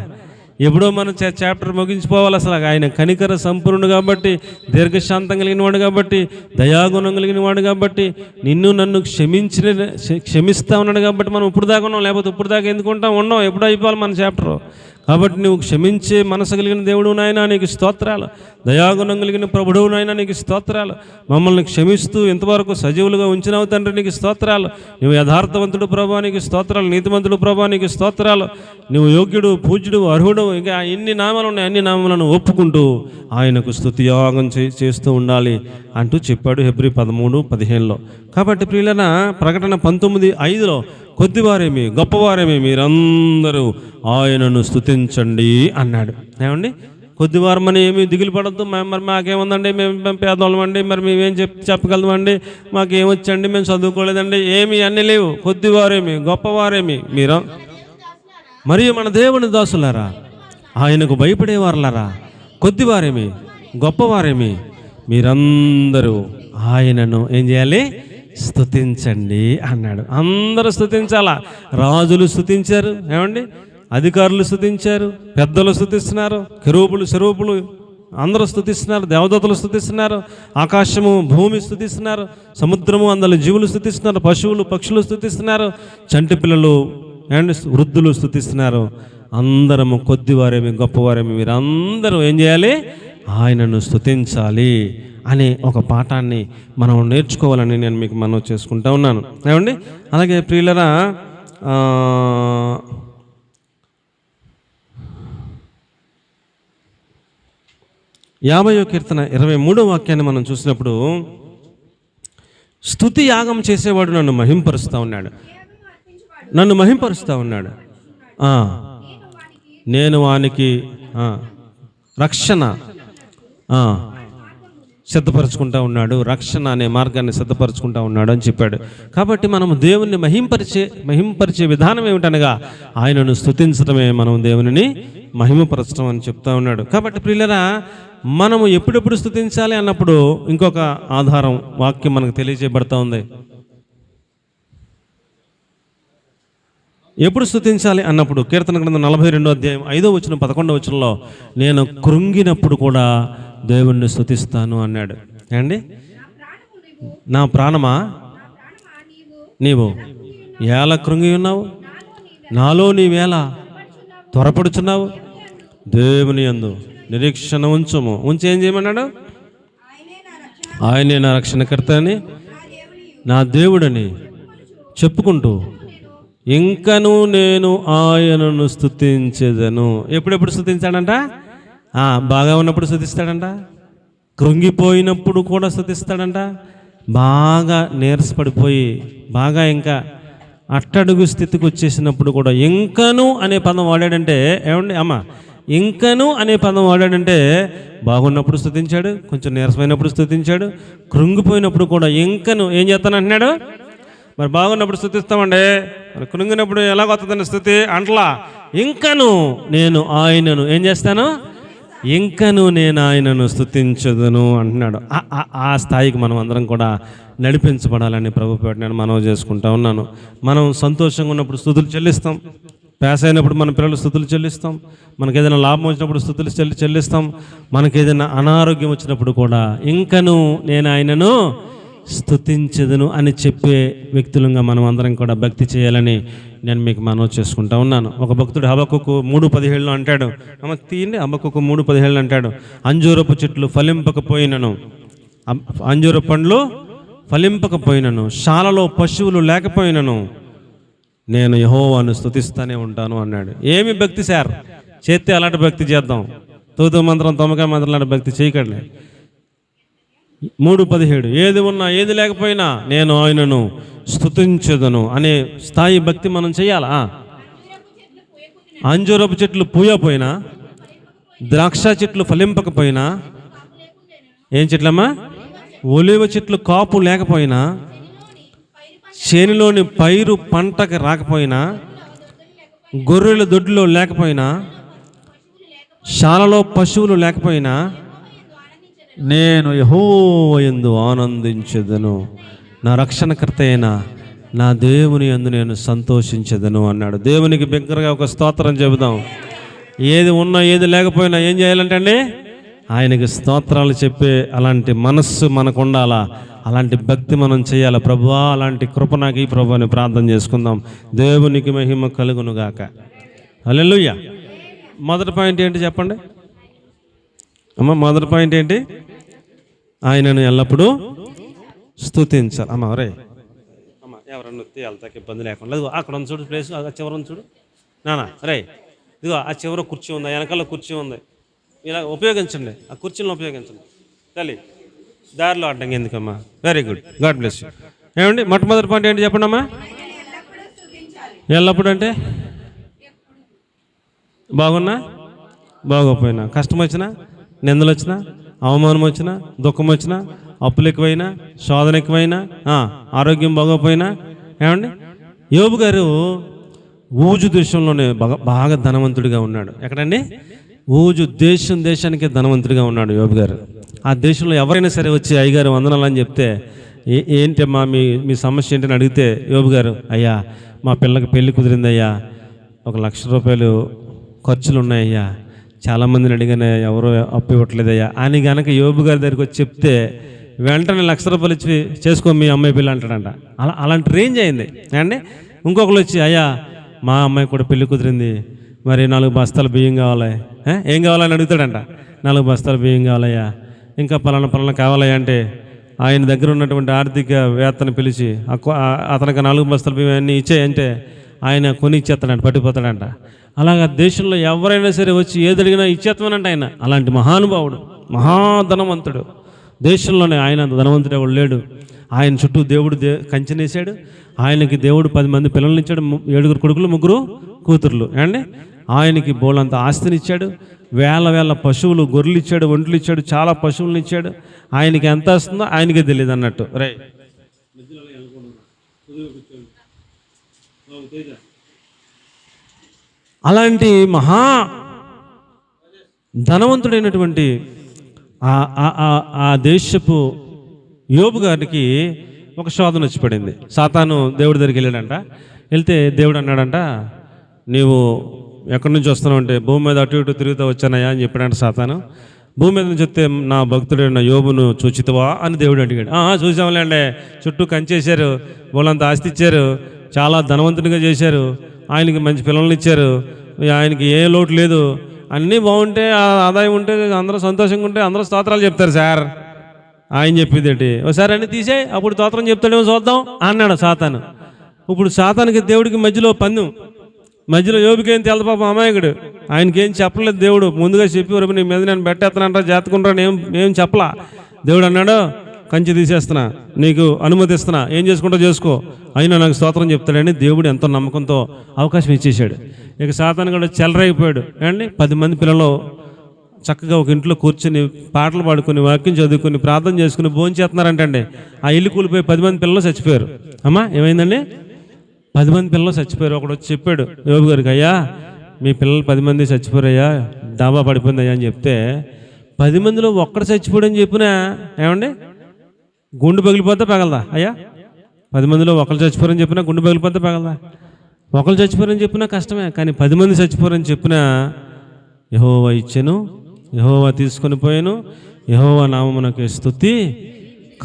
ఎప్పుడో మనం చాప్టర్ ముగించిపోవాలి. అసలు ఆయన కనికర సంపూర్ణుడు కాబట్టి, దీర్ఘశాంతం కలిగిన వాడు కాబట్టి, దయాగుణం కలిగిన వాడు కాబట్టి, నిన్ను నన్ను క్షమిస్తా ఉన్నాడు కాబట్టి మనం ఇప్పుడు దాకా ఉన్నాం. లేకపోతే ఇప్పుడు దాకా ఎందుకుంటాం? ఉన్నాం. ఎప్పుడో అయిపోవాలి మన చాప్టర్. కాబట్టి నువ్వు క్షమించే మనసు కలిగిన దేవుడు నాయనా నీకు స్తోత్రాలు, దయాగుణం కలిగిన ప్రభుడు నాయనా నీకు స్తోత్రాలు. మమ్మల్ని క్షమిస్తూ ఇంతవరకు సజీవులుగా ఉంచినావు తండ్రి, నీకు స్తోత్రాలు. నువ్వు యథార్థవంతుడు ప్రభా, నీకు స్తోత్రాలు. నీతిమంతుడు ప్రభా, నీకు స్తోత్రాలు. నువ్వు యోగ్యుడు, పూజ్యుడు, అర్హుడు, ఇంకా ఎన్ని నామాలు ఉన్నాయి, అన్ని నామాలను ఒప్పుకుంటూ ఆయనకు స్తుతియాగం చేస్తూ ఉండాలి అంటూ చెప్పాడు హెబ్రీ 13:15లో. కాబట్టి ప్రియులైన ప్రకటన 19:5లో కొద్దివారేమి గొప్పవారేమి మీరందరూ ఆయనను స్తుతించండి అన్నాడు. ఏమండి? కొద్దివారమని ఏమి దిగులు పడద్దు. మరి మాకేముందండి, మేము పేదవాళ్ళమండి, మరి మేమేం చెప్పగలమండి, మాకేమొచ్చండి, మేము చదువుకోలేదండి, ఏమి అన్నీ లేవు. కొద్దివారేమి గొప్పవారేమి మీరు మరియు మన దేవుని దాసులారా, ఆయనకు భయపడేవారులారా, కొద్దివారేమి గొప్పవారేమి మీరందరూ ఆయనను ఏం చేయాలి? స్తుతించండి అన్నాడు. అందరూ స్తుతించాలా. రాజులు స్తుతించారు, ఏమండి? అధికారులు స్తుతించారు, పెద్దలు స్తుతిస్తున్నారు, కెరూబులు సెరూపులు అందరూ స్తుతిస్తున్నారు, దేవదూతలు స్తుతిస్తున్నారు, ఆకాశము భూమి స్తుతిస్తున్నారు, సముద్రము అందులో జీవులు స్తుతిస్తున్నారు, పశువులు పక్షులు స్తుతిస్తున్నారు, చంటి పిల్లలు అండ్ వృద్ధులు స్తుతిస్తున్నారు. అందరము కొద్దివారేమి గొప్పవారేమి మీరందరూ ఏం చేయాలి? ఆయనను స్తుతించాలి అనే ఒక పాఠాన్ని మనం నేర్చుకోవాలని నేను మీకు మనవి చేసుకుంటా ఉన్నాను. ఏమండి? అలాగే ప్రియులరా, 50వ కీర్తన 23వ వాక్యాన్ని మనం చూసినప్పుడు, స్తుతి యాగం చేసేవాడు నన్ను మహింపరుస్తూ ఉన్నాడు, నన్ను మహింపరుస్తూ ఉన్నాడు. నేను వానికి రక్షణ సిద్ధపరచుకుంటా ఉన్నాడు, రక్షణ అనే మార్గాన్ని సిద్ధపరచుకుంటా ఉన్నాడు అని చెప్పాడు. కాబట్టి మనం దేవుణ్ణి మహింపరిచే విధానం ఏమిటనగా ఆయనను స్తుతించడమే మనం దేవునిని మహిమపరచడం అని చెప్తా ఉన్నాడు. కాబట్టి ప్రియులరా, మనము ఎప్పుడెప్పుడు స్తుతించాలి అన్నప్పుడు ఇంకొక ఆధారం వాక్యం మనకు తెలియజేయబడతా ఉంది. ఎప్పుడు స్తుతించాలి అన్నప్పుడు కీర్తన గ్రంథం 42వ అధ్యాయం 5వ వచనం 11వ వచనంలో, నేను కృంగినప్పుడు కూడా దేవుణ్ణి స్తుతిస్తాను అన్నాడు. ఏమండి? నా ప్రాణమా నీవు ఎలా కృంగి ఉన్నావు? నాలో నీవేళ త్వరపడుచున్నావు? దేవుని యందు నిరీక్షణ ఉంచుము. ఉంచి ఏం చేయమన్నాడు? ఆయనే నా రక్షణకర్త అని, నా దేవుడని చెప్పుకుంటూ ఇంకను నేను ఆయనను స్తుతించెదను. ఎప్పుడెప్పుడు స్తుతించాడంట? బాగా ఉన్నప్పుడు స్తుతిస్తాడంట, కృంగిపోయినప్పుడు కూడా స్తుతిస్తాడంట, బాగా నీరసపడిపోయి బాగా ఇంకా అట్టడుగు స్థితికి వచ్చేసినప్పుడు కూడా ఇంకను అనే పదం వాడాడంటే ఏమండి అమ్మ, ఇంకను అనే పదం వాడాడంటే బాగున్నప్పుడు స్తుతించాడు, కొంచెం నీరసమైనప్పుడు స్తుతించాడు, కృంగిపోయినప్పుడు కూడా ఇంకను ఏం చేస్తానంటున్నాడు? మరి బాగున్నప్పుడు స్తుతిస్తామండి, మరి కృంగినప్పుడు ఎలాగొస్తుందని స్థుతి అంటలా. ఇంకను నేను ఆయనను ఏం చేస్తాను? ఇంకను నేను ఆయనను స్తుతించదును అంటున్నాడు. ఆ స్థాయికి మనం అందరం కూడా నడిపించబడాలని ప్రభుపేట నేను మనవి చేసుకుంటా ఉన్నాను. మనం సంతోషంగా ఉన్నప్పుడు స్తుతులు చెల్లిస్తాం, పేస అయినప్పుడు మన పిల్లలు స్తుతులు చెల్లిస్తాం, మనకు ఏదైనా లాభం వచ్చినప్పుడు స్తుతులు చెల్లిస్తాం, మనకు ఏదైనా అనారోగ్యం వచ్చినప్పుడు కూడా ఇంకను నేను ఆయనను స్తుతించదును అని చెప్పే వ్యక్తులుగా మనం అందరం కూడా భక్తి చేయాలని నేను మీకు మనవి చేసుకుంటా ఉన్నాను. ఒక భక్తుడు హబక్కుకు 3:17 అంటాడు, తీయండి, హబక్కుకు 3:17 అంటాడు, అంజూరపు చెట్లు ఫలింపకపోయినను, అంజూరపు పండ్లు ఫలింపకపోయినను, శాలలో పశువులు లేకపోయినను నేను యెహోవాను స్తుతిస్తూనే ఉంటాను అన్నాడు. ఏమి భక్తి సార్? చేస్తే అలాంటి భక్తి చేద్దాం, తూతు మంత్రం తొమ్మకాయ మంత్రం లాంటి భక్తి చేయకండి. 3:17 ఏది ఉన్నా ఏది లేకపోయినా నేను ఆయనను స్తుతించదను అనే స్థాయి భక్తి మనం చేయాలా? అంజూరపు చెట్లు పూయపోయినా, ద్రాక్ష చెట్లు ఫలింపకపోయినా, ఏం చెట్లమ్మా? ఒలివ చెట్లు కాపు లేకపోయినా, చేనులోని పైరు పంటకి రాకపోయినా, గొర్రెల దొడ్లో లేకపోయినా, శాలలో పశువులు లేకపోయినా నేను యెహోవా యందు ఆనందించెదను, నా రక్షణకర్త అయిన నా దేవుని యందు నేను సంతోషించెదను అన్నాడు. దేవునికి బిగ్గరగా ఒక స్తోత్రం చెబుదాం. ఏది ఉన్నా ఏది లేకపోయినా ఏం చేయాలంటే అండి, ఆయనకి స్తోత్రాలు చెప్పే అలాంటి మనస్సు మనకు ఉండాలా, అలాంటి భక్తి మనం చేయాలి. ప్రభువా అలాంటి కృప నాకు ఈ ప్రభు అని ప్రార్థన చేసుకుందాం. దేవునికి మహిమ కలుగునుగాక. హల్లెలూయా. మొదటి పాయింట్ ఏంటి చెప్పండి అమ్మ? మొదటి పాయింట్ ఏంటి? ఆయనను ఎల్లప్పుడూ స్తుతించాలి. అమ్మ రే అమ్మ, ఎవరన్నా వెళ్తాకి ఇబ్బంది లేకుండా అక్కడ ఉంది చూడు ప్లేస్, చివరని చూడు నానా రే, ఇదిగో ఆ చివర కుర్చీ ఉంది, వెనకాల కుర్చీ ఉంది, ఇలా ఉపయోగించండి, ఆ కుర్చీలను ఉపయోగించండి. తల్లి దారిలో అడ్డంగా ఎందుకమ్మా? Very good, God bless you. ఏమండి మొట్టమొదటి పాయింట్ ఏంటి చెప్పండి అమ్మా? ఎల్లప్పుడు అంటే బాగున్నా బాగోపోయినా, కష్టం వచ్చినా, నిందలు వచ్చినా, అవమానం వచ్చినా, దుఃఖం వచ్చినా, అప్పులు ఎక్కువైనా, శోధన ఎక్కువైనా, ఆరోగ్యం బాగోపోయినా, ఏమండి యోబు గారు ఊజు దేశంలోనే బాగా ధనవంతుడిగా ఉన్నాడు. ఎక్కడండి? ఊజు దేశానికి ధనవంతుడిగా ఉన్నాడు యోబు గారు. ఆ దేశంలో ఎవరైనా సరే వచ్చి అయ్యగారు వందనాలని చెప్తే ఏంటమ్మా మీ సమస్య ఏంటని అడిగితే యోబు గారు, అయ్యా మా పిల్లకి పెళ్లి కుదిరిందయ్యా, 1,00,000 రూపాయలు ఖర్చులు ఉన్నాయ్యా, చాలామందిని అడిగానే ఎవరో అప్పు ఇవ్వట్లేదయ్యా అని కనుక యోబు గారి దగ్గరికి వచ్చి చెప్తే వెంటనే 1,00,000 రూపాయలు ఇచ్చి చేసుకో మీ అమ్మాయి పెళ్ళి అంటాడంట. అలాంటి రేంజ్ అయింది అండి. ఇంకొకరు వచ్చి, అయ్యా మా అమ్మాయి కూడా పెళ్లి కుదిరింది, మరి 4 బస్తాలు బియ్యం కావాలి, ఏం కావాలని అడుగుతాడంట. 4 బస్తాలు బియ్యం కావాలయ్యా, ఇంకా పలానా కావాలయ్యా అంటే ఆయన దగ్గర ఉన్నటువంటి ఆర్థిక వేత్తను పిలిచి అతనికి 4 బస్తాల బియ్యం అన్నీ ఇచ్చేయంటే ఆయన కొని ఇచ్చేస్తాడంట, పట్టిపోతాడంట. అలాగా దేశంలో ఎవరైనా సరే వచ్చి ఏది అడిగినా ఇచ్చేస్తామనంట ఆయన. అలాంటి మహానుభావుడు, మహాధనవంతుడు. దేశంలోనే ఆయన ధనవంతుడు ఎవడు లేడు. ఆయన చుట్టూ దేవుడు కంచెనేసాడు. ఆయనకి దేవుడు 10 మంది పిల్లల్ని ఇచ్చాడు, 7 కొడుకులు 3 కూతుర్లు అండి. ఆయనకి బోళ్ళంత ఆస్తిని ఇచ్చాడు, వేల పశువులు, గొర్రెలు ఇచ్చాడు, ఒంట్లు ఇచ్చాడు, చాలా పశువులను ఇచ్చాడు. ఆయనకి ఎంత వస్తుందో ఆయనకే తెలియదు అన్నట్టు. రే అలాంటి మహా ధనవంతుడైనటువంటి ఆ దేశపు యోబు గారికి ఒక శోధన వచ్చి పడింది. సాతాను దేవుడి దగ్గరికి వెళ్ళాడంట. వెళ్తే దేవుడు అన్నాడంట, నీవు ఎక్కడి నుంచి వస్తున్నావు అంటే భూమి మీద అటు ఇటు తిరుగుతూ వచ్చానయ్యా అని చెప్పాడంట సాతాను. భూమి మీద నుంచి వస్తే నా భక్తుడైన యోబును చూచితవా అని దేవుడు అడిగాడు. చూసాంలేండి, చుట్టూ కంచేశారు, వాళ్ళంతా ఆస్తి ఇచ్చారు, చాలా ధనవంతునిగా చేశారు, ఆయనకి మంచి పిల్లల్ని ఇచ్చారు, ఆయనకి ఏ లోటు లేదు, అన్నీ బాగుంటే ఆదాయం ఉంటే అందరూ సంతోషంగా ఉంటే అందరూ స్తోత్రాలు చెప్తారు సార్. ఆయన చెప్పింది ఏంటి, ఒకసారి అన్నీ తీసేయి అప్పుడు స్తోత్రం చెప్తాడేమో చూద్దాం అన్నాడు సాతాను. ఇప్పుడు సాతానికి దేవుడికి మధ్యలో పందెం, మధ్యలో యోబుకేం తెలదు పాపం అమాయకుడు, ఆయనకేం చెప్పలేదు దేవుడు. ముందుగా చెప్పి నీ మీద నేను పెట్టేస్తానంటా జాతకుంటాను ఏం చెప్పలా. దేవుడు అన్నాడు కంచి తీసేస్తున్నా, నీకు అనుమతిస్తున్నా, ఏం చేసుకుంటా చేసుకో, అయినా నాకు స్తోత్రం చెప్తాడని దేవుడు ఎంతో నమ్మకంతో అవకాశం ఇచ్చేసాడు. ఇక సాతాను కూడా చెలరైపోయాడు. అండి 10 మంది పిల్లలు చక్కగా ఒక ఇంట్లో కూర్చొని పాటలు పాడుకొని వాక్యం చదువుకొని ప్రార్థన చేసుకుని భోజనం చేస్తున్నారంటండి. ఆ ఇల్లు కూలిపోయి 10 మంది పిల్లలు చచ్చిపోయారు. అమ్మా ఏమైందండి, 10 మంది పిల్లలు చచ్చిపోయారు. ఒకడు వచ్చి చెప్పాడు యోబు గారికి, అయ్యా మీ పిల్లలు 10 మంది చచ్చిపోయారయ్యా, డాబా పడిపోయిందయ్యా అని చెప్తే 10 మందిలో ఒక్కడు చచ్చిపోయాడని చెప్పినా ఏమండి గుండు పగిలిపోతే పగలదా? అయ్యా 10 మందిలో ఒకళ్ళు చచ్చిపోరని చెప్పినా గుండు పగిలిపోతే పగలదా? ఒకళ్ళు చచ్చిపోరని చెప్పినా కష్టమే, కానీ 10 మంది చచ్చిపోరని చెప్పినా యెహోవా ఇచ్చెను, యెహోవా తీసుకొని పోయాను, యెహోవా నామమునకు స్తుతి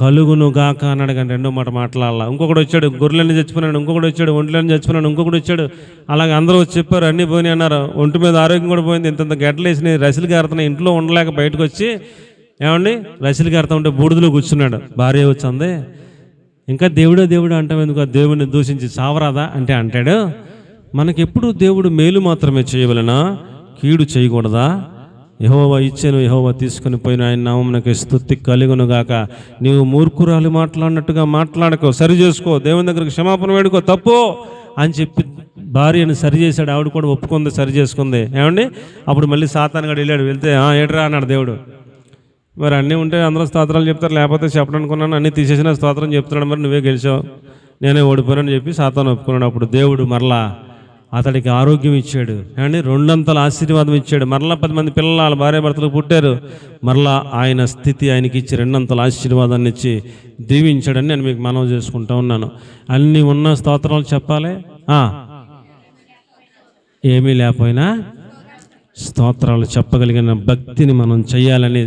కలుగును గాక అన్నాడు. కానీ రెండో మాట మాట్లాడాల. ఇంకొకటి వచ్చాడు గొర్రెలన్నీ చచ్చిపోయినాడు, ఇంకొకటి వచ్చాడు ఒంట్లన్నీ చచ్చిపోయినాడు, ఇంకొకటి వచ్చాడు. అలాగే అందరూ వచ్చి చెప్పారు అన్నీ పోయినాయి అన్నారు. ఒంటి మీద ఆరోగ్యం కూడా పోయింది, ఇంత గడ్డలు వేసినాయి, రసిలు గారుతున్నాయి, ఇంట్లో ఉండలేక బయటకు వచ్చి ఏమండి రసిలు గారుతా ఉంటే బూడిదలో కూర్చున్నాడు. భార్య వచ్చింది, ఇంకా దేవుడు అంటాం ఎందుకు, ఆ దేవుడిని దూషించి సావరాదా అంటే అంటాడు, మనకెప్పుడు దేవుడు మేలు మాత్రమే చేయవలనా, కీడు చేయకూడదా? యెహోవా ఇచ్చెను, యెహోవా తీసుకుని పోయిన ఆయన నామమునకు స్తుతి కలుగును గాక. నీవు మూర్ఖురాలు మాట్లాడినట్టుగా మాట్లాడకో, సరి చేసుకో, దేవుని దగ్గరకు క్షమాపణ వేడుకో, తప్పు అని చెప్పి భార్యను సరి చేశాడు. ఆవిడ కూడా ఒప్పుకుంది, సరి చేసుకుంది. ఏమండి అప్పుడు మళ్ళీ సాతాను గడు వెళ్ళాడు. వెళ్తే ఏట్రా అన్నాడు దేవుడు. మరి అన్నీ ఉంటే అందరూ స్తోత్రాలు చెప్తారు, లేకపోతే చెప్పడం అనుకున్నాను, అన్నీ తీసేసిన స్తోత్రం చెప్తున్నాడు, మరి నువ్వే గెలిచావు, నేనే ఓడిపోయానని చెప్పి సాతాను ఒప్పుకున్నాడు. అప్పుడు దేవుడు మరలా అతడికి ఆరోగ్యం ఇచ్చాడు, ఏమండి 2 ఆశీర్వాదం ఇచ్చాడు. మరలా 10 మంది పిల్లలు వాళ్ళ భార్య భర్తలు పుట్టారు. మరలా ఆయన స్థితి ఆయనకి ఇచ్చి 2 ఆశీర్వాదాన్ని ఇచ్చి దీవించాడని నేను మీకు మనవి చేసుకుంటా ఉన్నాను. అన్నీ ఉన్న స్తోత్రాలు చెప్పాలి, ఏమీ లేకపోయినా స్తోత్రాలు చెప్పగలిగిన భక్తిని మనం చేయాలనే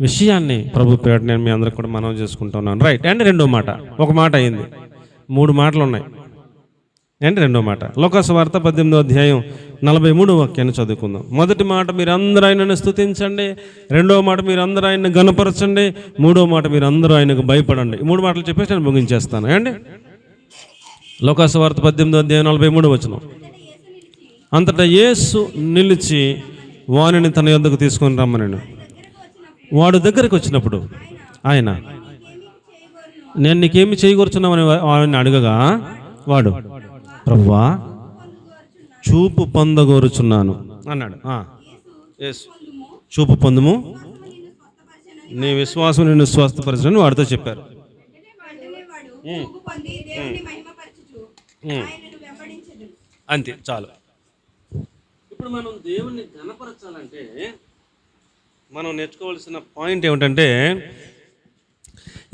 విషయాన్ని ప్రభు పేట నేను మీ అందరికి కూడా మనవి చేసుకుంటా ఉన్నాను. రైట్. అండ్ రెండో మాట, ఒక మాట అయింది, 3 మాటలు ఉన్నాయి. ఏంటి రెండో మాట? లోకాసు వార్త 18వ అధ్యాయం 43వ వాక్యాన్ని చదువుకుందాం. మొదటి మాట, మీరందరూ ఆయనను స్తుతించండి. రెండవ మాట, మీరందరూ ఆయన్ని గణపరచండి. మూడవ మాట, మీరందరూ ఆయనకు భయపడండి. ఈ 3 మాటలు చెప్పేసి నేను ముగించేస్తాను. ఏంటి లోకాసు వార్త 18వ అధ్యాయం 43వ వచనం. అంతటా యేసు నిలిచి వానిని తన యొద్దకు తీసుకొని రమ్మనెను. వాడు దగ్గరికి వచ్చినప్పుడు ఆయన, నేను నీకేమి చేయగూర్చున్నామని ఆయన అడగగా వాడు, ప్రభువా చూపు పొందగోరుచున్నాను అన్నాడు. యేసు, చూపు పొందుము, నీ విశ్వాసం నిన్ను స్వస్థపరచని వాడితో చెప్పారు. అంతే, చాలు. ఇప్పుడు మనం దేవుణ్ణి ఘనపరచాలంటే మనం నేర్చుకోవాల్సిన పాయింట్ ఏమిటంటే,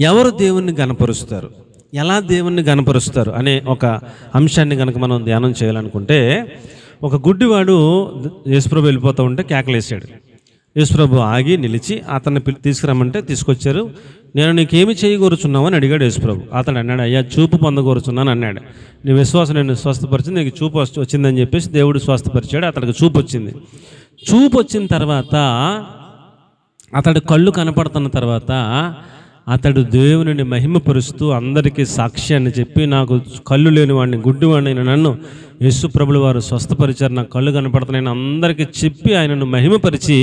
ఎవరు దేవుణ్ణి ఘనపరుస్తారు, ఎలా దేవుణ్ణి ఘనపరుస్తారు అనే ఒక అంశాన్ని కనుక మనం ధ్యానం చేయాలనుకుంటే, ఒక గుడ్డివాడు యేసుప్రభు వెళ్ళిపోతూ ఉంటే కేకలేసాడు. యేసుప్రభు ఆగి నిలిచి అతన్ని తీసుకురమ్మంటే తీసుకొచ్చారు. నేను నీకేమి చేయగోరుచున్నావు అని అడిగాడు యేసుప్రభు. అతడు అన్నాడు, అయ్యా చూపు పొందగోరుచున్నాను అన్నాడు. నీ విశ్వాసం నేను స్వస్థపరిచింది, నీకు చూపు వచ్చిందని చెప్పేసి దేవుడు స్వస్థపరిచాడు. అతడికి చూపు వచ్చింది. చూపు వచ్చిన తర్వాత అతడు కళ్ళు కనపడుతున్న తర్వాత అతడు దేవుని మహిమపరుస్తూ అందరికీ సాక్ష్యాన్ని చెప్పి, నాకు కళ్ళు లేనివాడిని, గుడ్డివాడిని నన్ను యేసు ప్రభుల వారు స్వస్థపరిచారు, నాకు కళ్ళు కనపడుతున్నాయని అందరికీ చెప్పి ఆయనను మహిమపరిచి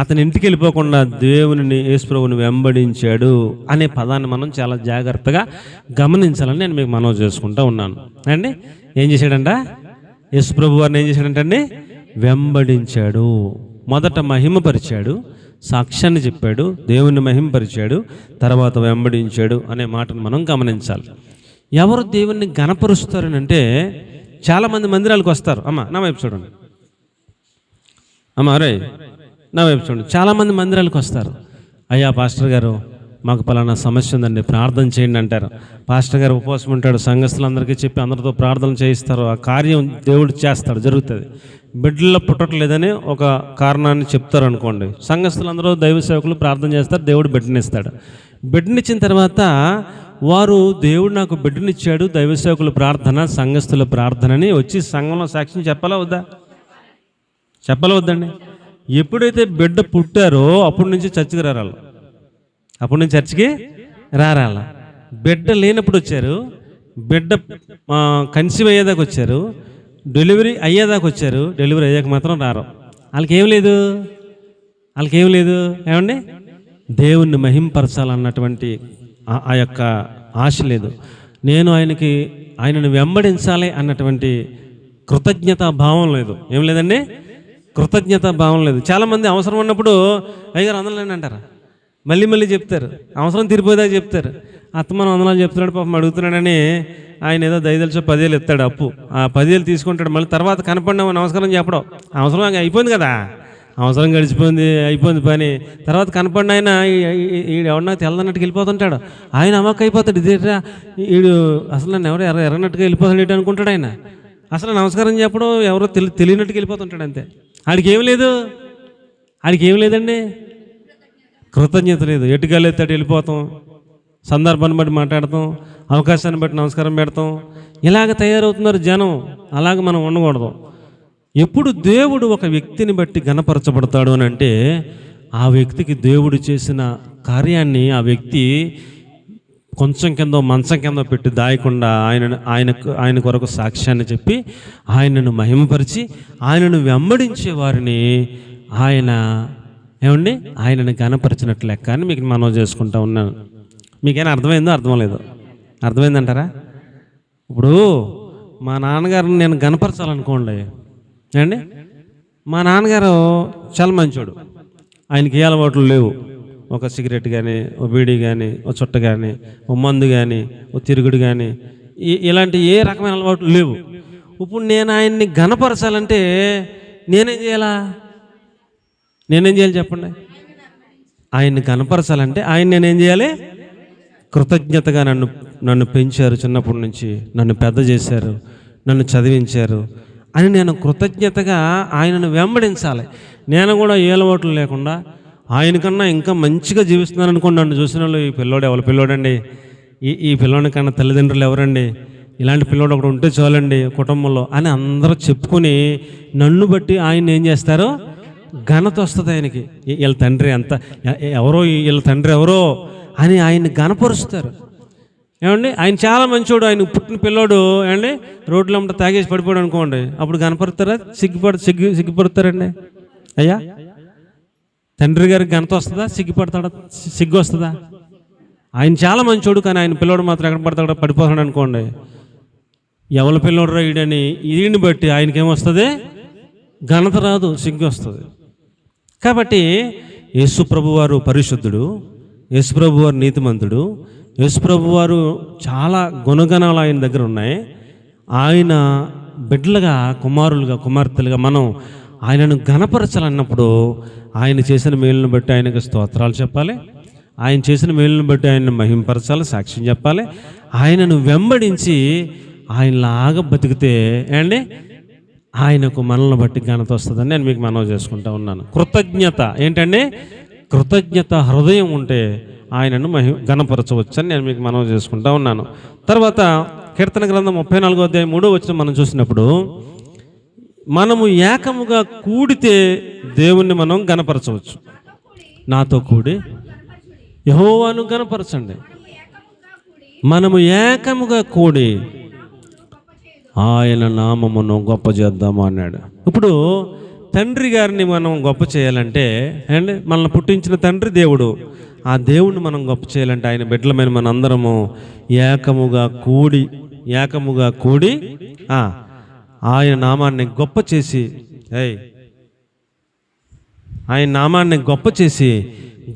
అతని ఇంటికి వెళ్ళిపోకుండా దేవుని యేసు ప్రభుని వెంబడించాడు అనే పదాన్ని మనం చాలా జాగ్రత్తగా గమనించాలని నేను మీకు మనవి చేసుకుంటూ ఉన్నాను. అండి ఏం చేశాడంట? యేసు ప్రభు వారిని ఏం చేశాడంటే వెంబడించాడు. మొదట మహిమపరిచాడు, సాక్ష్యాన్ని చెప్పాడు, దేవుని మహిమపరిచాడు, తర్వాత వెంబడించాడు అనే మాటను మనం గమనించాలి. ఎవరు దేవుణ్ణి ఘనపరుస్తారని అంటే, చాలామంది మందిరాలకు వస్తారు. అమ్మ నా వైపు చూడండి, అమ్మ రే నా వైపు చూడండి. చాలామంది మందిరాలకు వస్తారు. అయ్యా పాస్టర్ గారు మాకు పలానా సమస్య ఉందండి, ప్రార్థన చేయండి అంటారు. పాస్టర్ గారు ఉపవాసం ఉంటాడు, సంఘస్థులందరికీ చెప్పి అందరితో ప్రార్థన చేయిస్తారు. ఆ కార్యం దేవుడు చేస్తాడు, జరుగుతుంది. బిడ్డల్లో పుట్టట్లేదని ఒక కారణాన్ని చెప్తారు అనుకోండి, సంఘస్థులందరూ దైవ సేవకులు ప్రార్థన చేస్తారు, దేవుడు బిడ్డనిస్తాడు. బిడ్డనిచ్చిన తర్వాత వారు దేవుడు నాకు బిడ్డనిచ్చాడు, దైవ సేవకుల ప్రార్థన, సంఘస్థుల ప్రార్థనని వచ్చి సంఘంలో సాక్ష్యం చెప్పాలా వద్దా? చెప్పాలా వద్దండి? ఎప్పుడైతే బిడ్డ పుట్టారో అప్పటి నుంచి చర్చికి రారాలి, అప్పటి నుంచి చర్చికి రారాల. బిడ్డ లేనప్పుడు వచ్చారు, బిడ్డ కన్సీవ్ అయ్యేదాకా వచ్చారు, డెలివరీ అయ్యేదాకా వచ్చారు, డెలివరీ అయ్యాక మాత్రం రారు. వాళ్ళకేం లేదు, వాళ్ళకేం లేదు ఏమండి? దేవుణ్ణి మహింపరచాలన్నటువంటి ఆ యొక్క ఆశ లేదు. నేను ఆయనను వెంబడించాలి అన్నటువంటి కృతజ్ఞతా భావం లేదు. ఏం లేదండి? కృతజ్ఞతా భావం లేదు. చాలామంది అవసరం ఉన్నప్పుడు అయ్యారు వందలండి అంటారు, మళ్ళీ మళ్ళీ చెప్తారు, అవసరం తీరిపోయేదాకా చెప్తారు. అత్తమానం వందనాలు చెప్తున్నాడు, పాపం అడుగుతున్నాడని ఆయన ఏదో దయదలిచో 10,000 ఇస్తాడు అప్పు. ఆ 10,000 తీసుకుంటాడు, మళ్ళీ తర్వాత కనపడినావు నమస్కారం చెప్పడం. అవసరం అయిపోయింది కదా, అవసరం గడిచిపోయింది, అయిపోయింది పని. తర్వాత కనపడిన ఆయన ఎవరన్నా తెల్లదన్నట్టుగా వెళ్ళిపోతుంటాడు. ఆయన అమ్మక్క అయిపోతాడు, ఇదేట్రా వీడు అసలు నన్ను ఎవరు ఎర్రనట్టుగా వెళ్ళిపోతాడు ఏంటి అనుకుంటాడు. ఆయన అసలు నమస్కారం చెప్పడం ఎవరో తెలియనట్టుగా వెళ్ళిపోతుంటాడు అంతే. ఆడికి ఏం లేదు, ఆడికి ఏం లేదండి, కృతజ్ఞత లేదు. ఎటుకెళ్ళేస్తాడు వెళ్ళిపోతాం, సందర్భాన్ని బట్టి మాట్లాడతాం, అవకాశాన్ని బట్టి నమస్కారం పెడతాం. ఇలాగ తయారవుతున్నారు జనం. అలాగ మనం ఉండకూడదు. ఎప్పుడు దేవుడు ఒక వ్యక్తిని బట్టి ఘనపరచబడతాడు అని అంటే ఆ వ్యక్తికి దేవుడు చేసిన కార్యాన్ని ఆ వ్యక్తి కొంచెం కింద మంచం కింద పెట్టి దాయకుండా ఆయన కొరకు సాక్ష్యాన్ని చెప్పి ఆయనను మహిమపరిచి ఆయనను వెంబడించే వారిని ఆయన ఏమండి ఆయనను ఘనపరిచినట్లు లెక్క అని మీకు మనవి చేసుకుంటా ఉన్నాను. మీకైనా అర్థమైందో అర్థం లేదు? అర్థమైందంటారా? ఇప్పుడు మా నాన్నగారిని నేను ఘనపరచాలనుకోండి అండి, మా నాన్నగారు చాలా మంచోడు, ఆయనకి ఏ అలవాట్లు లేవు. ఒక సిగరెట్ కానీ, ఓ బీడీ కానీ, ఓ చుట్ట కానీ, ఓ మందు కానీ, ఓ తిరుగుడు కానీ, ఇలాంటి ఏ రకమైన అలవాట్లు లేవు. ఇప్పుడు నేను ఆయన్ని ఘనపరచాలంటే నేనేం చేయాలా? నేనేం చేయాలి చెప్పండి? ఆయన్ని ఘనపరచాలంటే ఆయన నేనేం చేయాలి? కృతజ్ఞతగా నన్ను పెంచారు, చిన్నప్పటి నుంచి నన్ను పెద్ద చేశారు, నన్ను చదివించారు అని నేను కృతజ్ఞతగా ఆయనను వెంబడించాలి. నేను కూడా ఏ అలవాట్లు లేకుండా ఆయనకన్నా ఇంకా మంచిగా జీవిస్తున్నాను అనుకోండి. నన్ను చూసిన వాళ్ళు, ఈ పిల్లోడు ఎవరి పిల్లోడండి, ఈ పిల్లోడి కన్నా తల్లిదండ్రులు ఎవరండి, ఇలాంటి పిల్లోడు ఒకటి ఉంటే చాలండి కుటుంబంలో అని అందరూ చెప్పుకొని నన్ను బట్టి ఆయన ఏం చేస్తారో ఘనత వస్తుంది ఆయనకి. వీళ్ళ తండ్రి అంత ఎవరో, వీళ్ళ తండ్రి ఎవరో అని ఆయన్ని ఘనపరుస్తారు. ఏమండి ఆయన చాలా మంచోడు, ఆయన పుట్టిన పిల్లోడు ఏమండి రోడ్లో అమ్మట తాగేసి పడిపోయాడు అనుకోండి, అప్పుడు కనపడతారా? సిగ్గుపడతారండి. అయ్యా తండ్రి గారికి ఘనత వస్తుందా? సిగ్గు వస్తుందా? ఆయన చాలా మంచోడు, కానీ ఆయన పిల్లోడు మాత్రం ఎక్కడ పడతాడో పడిపోతాడు అనుకోండి, ఎవరి పిల్లోడు రాయుడని ఈయన్ని బట్టి ఆయనకేమొస్తుంది? ఘనత రాదు, సిగ్గు వస్తుంది. కాబట్టి యేసుప్రభు వారు పరిశుద్ధుడు, యేసుప్రభు వారు నీతిమంతుడు, యేసుప్రభు వారు చాలా గుణగణాలు ఆయన దగ్గర ఉన్నాయి. ఆయన బిడ్డలుగా, కుమారులుగా, కుమార్తెలుగా మనం ఆయనను ఘనపరచాలన్నప్పుడు ఆయన చేసిన మేలును బట్టి ఆయనకు స్తోత్రాలు చెప్పాలి, ఆయన చేసిన మేలును బట్టి ఆయనను మహింపరచాలి, సాక్ష్యం చెప్పాలి. ఆయనను వెంబడించి ఆయనలాగా బతికితే అండి ఆయనకు మనల్ని బట్టి ఘనత వస్తుందని నేను మీకు మనవి చేసుకుంటా ఉన్నాను. కృతజ్ఞత ఏంటండి? కృతజ్ఞత హృదయం ఉంటే ఆయనను ఘనపరచవచ్చని నేను మీకు మనవి చేసుకుంటా ఉన్నాను. తర్వాత కీర్తన గ్రంథం 34వ అధ్యాయం 3వ వచనం మనం చూసినప్పుడు, మనము ఏకముగా కూడితే దేవుణ్ణి మనం ఘనపరచవచ్చు. నాతో కూడి యెహోవాను ఘనపరచండి. మనము ఏకముగా కూడి ఆయన నామమును గొప్ప చేద్దాము అన్నాడు. ఇప్పుడు తండ్రి గారిని మనం గొప్ప చేయాలంటే అండి, మనల్ని పుట్టించిన తండ్రి దేవుడు, ఆ దేవుణ్ణి మనం గొప్ప చేయాలంటే ఆయన బిడ్డలమైన మన అందరము ఏకముగా కూడి ఆయన నామాన్ని గొప్ప చేసి ఆయన నామాన్ని గొప్ప చేసి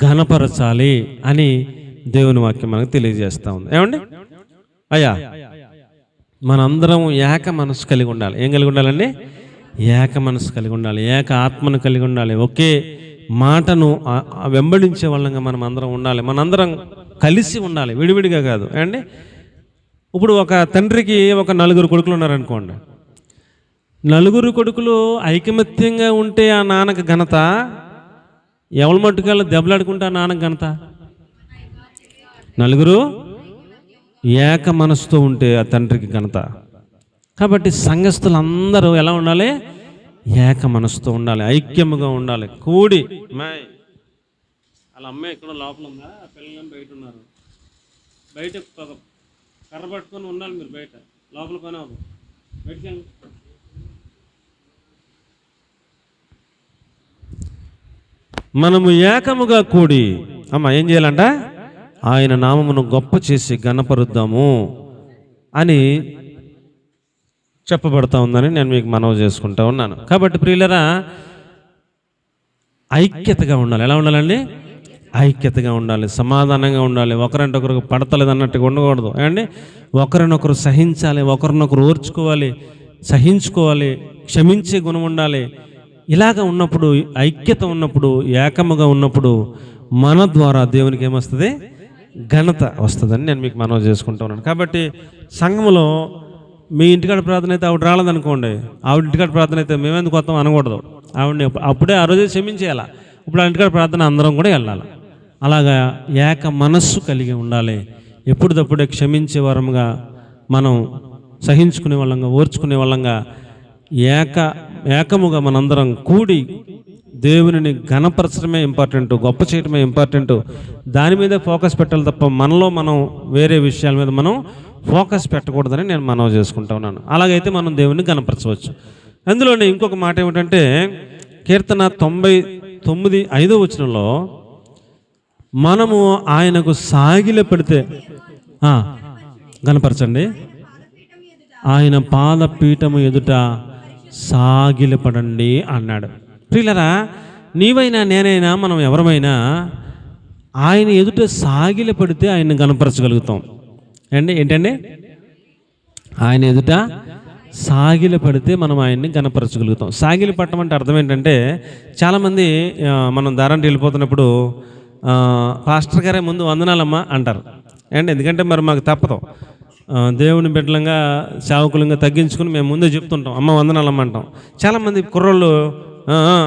ఘనపరచాలి అని దేవుని వాక్యం మనకు తెలియజేస్తూ ఉంది. ఏమండి అయ్యా, మనందరం ఏక మనసు కలిగి ఉండాలి. ఏం కలిగి ఉండాలండి? ఏక మనసు కలిగి ఉండాలి, ఏక ఆత్మను కలిగి ఉండాలి, ఒకే మాటను వెంబడించే వాళ్ళంగా మనం అందరం ఉండాలి. మనందరం కలిసి ఉండాలి, విడివిడిగా కాదు. అండి ఇప్పుడు ఒక తండ్రికి ఒక 4 కొడుకులు ఉన్నారనుకోండి, 4 కొడుకులు ఐకమత్యంగా ఉంటే ఆ నాన్నకు ఘనత, ఎవరి మట్టుకెళ్ళి దెబ్బలాడుకుంటే ఆ నాన్నకు ఘనత? 4 ఏక మనసుతో ఉంటే ఆ తండ్రికి ఘనత. కాబట్టి సంఘస్థులందరూ ఎలా ఉండాలి? ఏక మనసుతో ఉండాలి, ఐక్యముగా ఉండాలి, కూడి. వాళ్ళ అమ్మాయి ఇక్కడ లోపల ఉందా, పిల్లలు బయట ఉన్నారు. బయట కర్ర పట్టుకొని ఉండాలి మీరు, బయట లోపల పని అవ్వదు, బయటికి వెళ్ళండి. మనము ఏకముగా కూడి అమ్మ ఏం చేయాలంట? ఆయన నామమును గొప్ప చేసి ఘనపరుద్దాము అని చెప్పబడతా ఉందని నేను మీకు మనవి చేసుకుంటా ఉన్నాను. కాబట్టి ప్రియులరా, ఐక్యతగా ఉండాలి. ఎలా ఉండాలండి? ఐక్యతగా ఉండాలి, సమాధానంగా ఉండాలి, ఒకరంటే ఒకరికి పడతలేదు అన్నట్టుగా ఉండకూడదు. ఏమండి? ఒకరినొకరు సహించాలి, ఒకరినొకరు ఓర్చుకోవాలి, సహించుకోవాలి, క్షమించే గుణం ఉండాలి. ఇలాగ ఉన్నప్పుడు, ఐక్యత ఉన్నప్పుడు, ఏకముగా ఉన్నప్పుడు మన ద్వారా దేవునికి ఏమొస్తుంది? ఘనత వస్తుందని నేను మీకు మనవి చేసుకుంటూ ఉన్నాను. కాబట్టి సంఘంలో మీ ఇంటికాడ ప్రార్థన అయితే ఆవిడ రాలేదనుకోండి, ఆవిడ ఇంటికాడ ప్రార్థన అయితే మేమెందుకు వస్తాం అనకూడదు. ఆవిడని అప్పుడే ఆ రోజే క్షమించేయాలి. ఇప్పుడు ఆ ఇంటికాడ ప్రార్థన అందరం కూడా వెళ్ళాలి. అలాగా ఏక మనస్సు కలిగి ఉండాలి. ఎప్పుడప్పుడే క్షమించే వరంగా, మనం సహించుకునే వాళ్ళంగా, ఓర్చుకునే వాళ్ళంగా, ఏకముగా మనందరం కూడి దేవునిని ఘనపరచడమే ఇంపార్టెంట్, గొప్ప చేయడమే ఇంపార్టెంట్. దాని మీదే ఫోకస్ పెట్టాలి తప్ప మనలో మనం వేరే విషయాల మీద మనం ఫోకస్ పెట్టకూడదని నేను మనవి చేసుకుంటా ఉన్నాను. అలాగైతే మనం దేవుని ఘనపరచవచ్చు. అందులోనే ఇంకొక మాట ఏమిటంటే, కీర్తన 99:5 మనము ఆయనకు సాగిల పెడితే ఘనపరచండి, ఆయన పాదపీఠము ఎదుట సాగిలపడండి అన్నాడు. ప్రియులరా, నీవైనా నేనైనా మనం ఎవరమైనా ఆయన ఎదుట సాగిల పడితే ఆయన్ని గణపరచగలుగుతాం. ఏంటండి? ఆయన ఎదుట సాగిల పడితే మనం ఆయన్ని గణపరచగలుగుతాం. సాగిలి పట్టడం అంటే అర్థం ఏంటంటే, చాలామంది మనం దారంటే వెళ్ళిపోతున్నప్పుడు పాస్టర్ గారే ముందు వందనాలమ్మా అంటారు. ఎందుకంటే మరి మాకు తప్పదు, దేవుని బిడ్డలంగా సేవకులంగా తగ్గించుకుని మేము ముందే చెప్తుంటాం, అమ్మ వందనాలమ్మ అంటాం. చాలామంది కుర్రోళ్ళు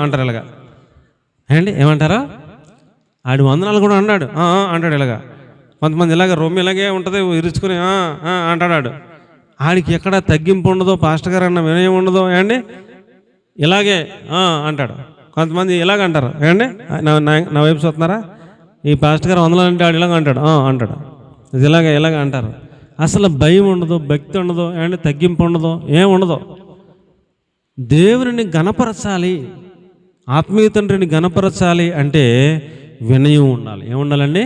అంటారు ఇలాగా. ఏమంటారా? ఆడు వందనాలు కూడా అన్నాడు అంటాడు ఇలాగా. కొంతమంది ఇలాగ రొమ్మి ఇలాగే ఉంటుంది, ఇరుచుకుని అంటాడు. ఆడికి ఎక్కడ తగ్గింపు ఉండదో, పాస్టర్ గారు అన్న వినయం ఉండదో. ఇలాగే అంటాడు. కొంతమంది ఇలాగ అంటారు. నా వైపు చూస్తున్నారా? ఈ పాస్టర్ గారు వందనాలు అంటే ఆడు ఇలాగ అంటాడు ఇది ఇలాగ అంటారు. అసలు భయం ఉండదు, భక్తి ఉండదు, తగ్గింపు ఉండదు, ఏముండదు. దేవుని ఘనపరచాలి, ఆత్మీయ తండ్రిని ఘనపరచాలి అంటే వినయం ఉండాలి. ఏముండాలండి?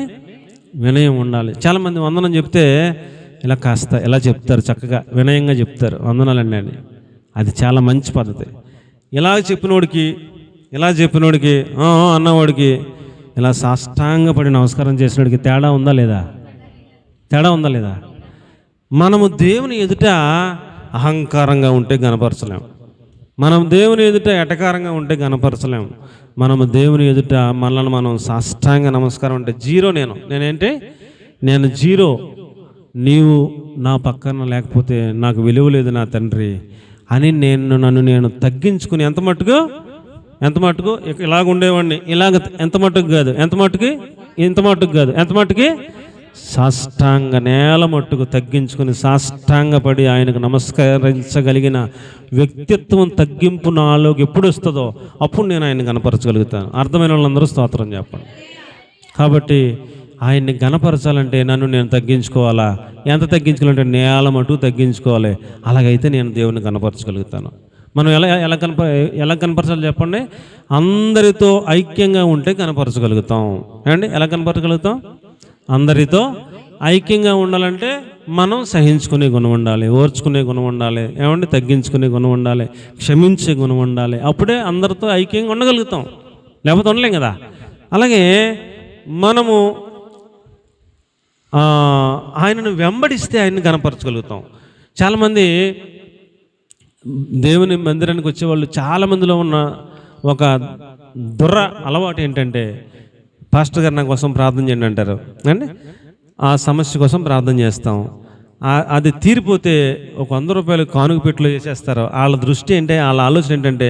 వినయం ఉండాలి. చాలామంది వందనం చెప్తే ఇలా కాస్త ఎలా చెప్తారు, చక్కగా వినయంగా చెప్తారు వందనాలండి అని. అది చాలా మంచి పద్ధతి. ఇలా చెప్పినోడికి అన్నవాడికి ఇలా సాష్టాంగపడి నమస్కారం చేసినోడికి తేడా ఉందా లేదా? మనము దేవుని ఎదుట అహంకారంగా ఉంటే గణపరచలేము. మనం దేవుని ఎదుట ఎటకారంగా ఉంటే గణపరచలేము. మనము దేవుని ఎదుట మనల్ని మనం సాష్టాంగ నమస్కారం అంటే జీరో. నేను జీరో, నీవు నా పక్కన లేకపోతే నాకు విలువ లేదు నా తండ్రి అని నన్ను నేను తగ్గించుకుని ఎంత మట్టుకు ఇలాగ ఉండేవాడిని. ఇలాగ ఎంత మట్టుకు కాదు, సాష్టాంగ నేల మట్టుకు తగ్గించుకుని సాష్టాంగపడి ఆయనకు నమస్కరించగలిగిన వ్యక్తిత్వం, తగ్గింపు నాలోకి ఎప్పుడు వస్తుందో అప్పుడు నేను ఆయన్ని గణపరచగలుగుతాను. అర్థమైన వాళ్ళందరూ స్తోత్రం చెప్పండి. కాబట్టి ఆయన్ని గణపరచాలంటే నన్ను నేను తగ్గించుకోవాలా? ఎంత తగ్గించుకోవాలంటే నేల మటుకు తగ్గించుకోవాలి. అలాగైతే నేను దేవుని గణపరచగలుగుతాను. మనం ఎలా కనపరచాలి చెప్పండి? అందరితో ఐక్యంగా ఉంటే కనపరచగలుగుతాం. ఎలా కనపరచగలుగుతాం? అందరితో ఐక్యంగా ఉండాలంటే మనం సహించుకునే గుణం ఉండాలి, ఓర్చుకునే గుణం ఉండాలి, తగ్గించుకునే గుణం ఉండాలి, క్షమించే గుణం ఉండాలి. అప్పుడే అందరితో ఐక్యంగా ఉండగలుగుతాం, లేకపోతే ఉండలేం కదా. అలాగే మనము ఆయనను వెంబడిస్తే ఆయన్ని కనపరచగలుగుతాం. చాలామంది దేవుని మందిరానికి వచ్చేవాళ్ళు చాలామందిలో ఉన్న ఒక అలవాటు ఏంటంటే, పాస్టర్ గారు నా కోసం ప్రార్థన చేయండి అంటారు. ఆ సమస్య కోసం ప్రార్థన చేస్తాం. అది తీరిపోతే ఒక 100 రూపాయలు కానుక పెట్టులో చేసేస్తారు. వాళ్ళ దృష్టి ఏంటంటే, వాళ్ళ ఆలోచన ఏంటంటే,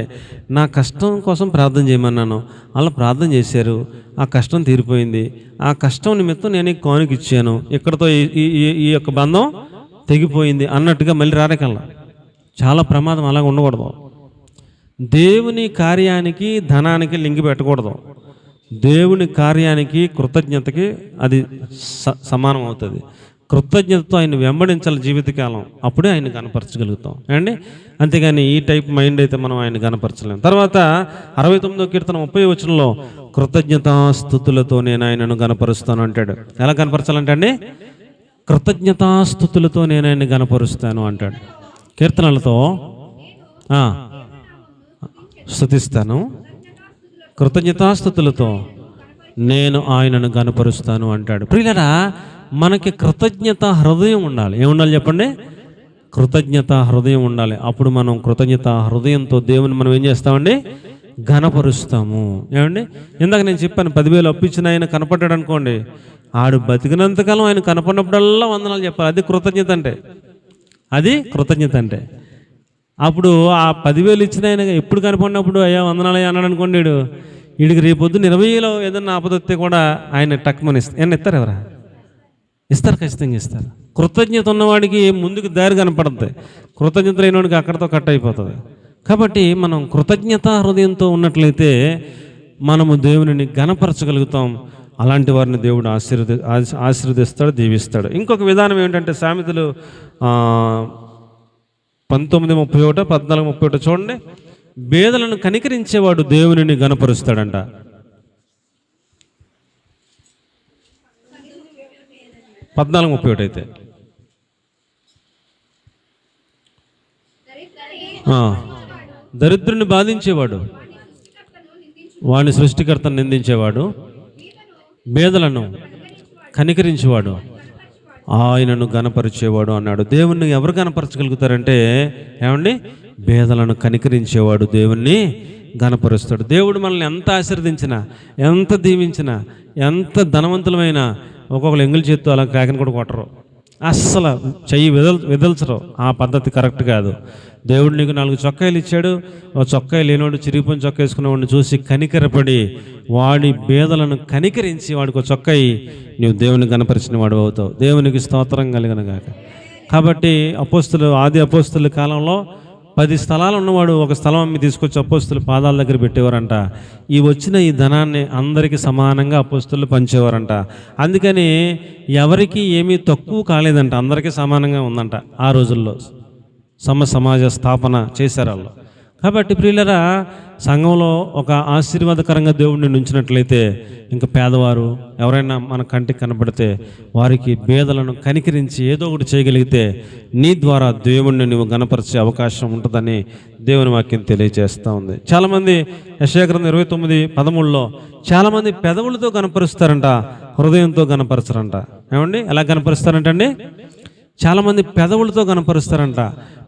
నా కష్టం కోసం ప్రార్థన చేయమన్నాను, వాళ్ళు ప్రార్థన చేశారు, ఆ కష్టం తీరిపోయింది, ఆ కష్టం నిమిత్తం నేను ఈ కానుక ఇచ్చాను, ఇక్కడతో ఈ యొక్క బంధం తెగిపోయింది అన్నట్టుగా మళ్ళీ రారకల్లా. చాలా ప్రమాదం. అలాగ ఉండకూడదు. దేవుని కార్యానికి ధనానికి లింక్ పెట్టకూడదు. దేవుని కార్యానికి కృతజ్ఞతకి అది సమానం అవుతుంది. కృతజ్ఞతతో ఆయన వెంబడించాలి జీవితకాలం, అప్పుడే ఆయన కనపరచగలుగుతాం అండి. అంతేగాని ఈ టైప్ మైండ్ అయితే మనం ఆయన కనపరచలేం. తర్వాత 69వ కీర్తన 30వ వచనంలో కృతజ్ఞతాస్తుతులతో నేను ఆయనను కనపరుస్తాను అంటాడు. ఎలా కనపరచాలంటే అండి, కృతజ్ఞతాస్తుతులతో నేను ఆయన్ని కనపరుస్తాను అంటాడు. కీర్తనలతో స్తుతిస్తాను, కృతజ్ఞతాస్తుతులతో నేను ఆయనను కనపరుస్తాను అంటాడు. ప్రియులారా, మనకి కృతజ్ఞత హృదయం ఉండాలి. ఏముండాలి చెప్పండి? కృతజ్ఞత హృదయం ఉండాలి. అప్పుడు మనం కృతజ్ఞత హృదయంతో దేవుని మనం ఏం చేస్తామండి? ఘనపరుస్తాము. ఏమండి, ఇందాక నేను చెప్పాను, 10,000 అప్పించిన ఆయన కనపడ్డాడు అనుకోండి, ఆడు బతికినంతకాలం ఆయన కనపడినప్పుడల్లా వందనాలు చెప్పాలి. అది కృతజ్ఞత అంటే. అది కృతజ్ఞత అంటే. అప్పుడు ఆ 10,000 ఇచ్చిన ఆయన ఎప్పుడు కనపడినప్పుడు అయ్యా వందనాలయ్యా అన్నాడు అనుకోండి, వీడికి రేపొద్దున 20,000 ఏదన్నా ఆపదొస్తే కూడా ఆయన టక్మని ఏమన్నా ఇస్తారు? ఎవరా ఇస్తారు? ఖచ్చితంగా ఇస్తారు. కృతజ్ఞత ఉన్నవాడికి ముందుకు దారి కనపడుతుంది, కృతజ్ఞత లేనివాడికి అక్కడితో కట్ అయిపోతుంది. కాబట్టి మనం కృతజ్ఞత హృదయంతో ఉన్నట్లయితే మనము దేవునిని ఘనపరచగలుగుతాం. అలాంటి వారిని దేవుడు ఆశీర్వదిస్తాడు, దీవిస్తాడు. ఇంకొక విధానం ఏమిటంటే, సామెతలు 19:31, 14:31 చూడండి. బేదలను కనికరించేవాడు దేవునిని ఘనపరుస్తాడంట. అయితే దరిద్రుని బాధించేవాడు వాని సృష్టికర్తను నిందించేవాడు, బేదలను కనికరించేవాడు ఆయనను గణపరిచేవాడు అన్నాడు. దేవుణ్ణి ఎవరు గణపరచగలుగుతారంటే ఏమండి? బేదలను కనికరించేవాడు దేవుణ్ణి గణపరుస్తాడు. దేవుడు మనల్ని ఎంత ఆశీర్వదించినా, ఎంత దీవించినా, ఎంత ధనవంతులమైనా ఒక్కొక్కరు ఎంగిలి చేత్తో అలా కాకిని కూడా కొట్టరు, అస్సలు చెయ్యి విదల్చరు. ఆ పద్ధతి కరెక్ట్ కాదు. దేవుడు నీకు 4 చొక్కాయలు ఇచ్చాడు, ఒక చొక్కాయి లేనివాడు చిరిగిపోయిన చొక్కా వేసుకునేవాడిని చూసి కనికరపడి వాడి బేదలను కనికరించి వాడికి ఒక చొక్కాయి నీవు దేవుని కనపరిచిన వాడు అవుతావు. దేవునికి స్తోత్రం కలిగిన గాక. కాబట్టి ఆది అపోస్తుల కాలంలో 10 స్థలాలు ఉన్నవాడు ఒక స్థలం అమ్మి తీసుకొచ్చి అపోస్తుల పాదాల దగ్గర పెట్టేవారంట. వచ్చిన ఈ ధనాన్ని అందరికీ సమానంగా అపోస్తులు పంచేవారంట. అందుకని ఎవరికి ఏమీ తక్కువ కాలేదంట, అందరికీ సమానంగా ఉందంట. ఆ రోజుల్లో సమాజ స్థాపన చేశారు వాళ్ళు. కాబట్టి ప్రియులరా, సంఘంలో ఒక ఆశీర్వాదకరంగా దేవుడిని ఉంచినట్లయితే ఇంకా పేదవారు ఎవరైనా మన కంటికి కనబడితే వారికి బేదలను కనికరించి ఏదో ఒకటి చేయగలిగితే నీ ద్వారా దేవుణ్ణి నువ్వు గణపరిచే అవకాశం ఉంటుందని దేవుని వాక్యం తెలియజేస్తూ ఉంది. చాలామంది యెషయా గ్రంథం 29:13 చాలామంది పెదవులతో గణపరుస్తారంట, హృదయంతో గణపరచరంట. ఏమండి? ఎలా గణపరుస్తారంటండి? చాలామంది పెదవులతో గణపరుస్తారంట.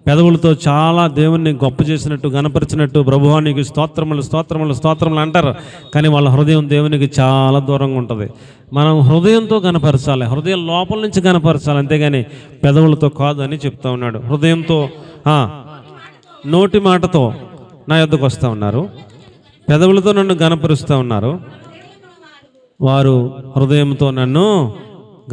పెదవులతో చాలా దేవుణ్ణి గొప్ప చేసినట్టు, గణపరిచినట్టు, ప్రభువానికి స్తోత్రములు స్తోత్రములు స్తోత్రములు అంటారు. కానీ వాళ్ళ హృదయం దేవునికి చాలా దూరంగా ఉంటుంది. మనం హృదయంతో గణపరచాలి, హృదయం లోపల నుంచి గణపరచాలి, అంతేగాని పెదవులతో కాదు అని చెప్తా ఉన్నాడు. హృదయంతో, నోటి మాటతో నా యొద్దకు వస్తూ ఉన్నారు, పెదవులతో నన్ను గణపరుస్తూ ఉన్నారు, వారు హృదయంతో నన్ను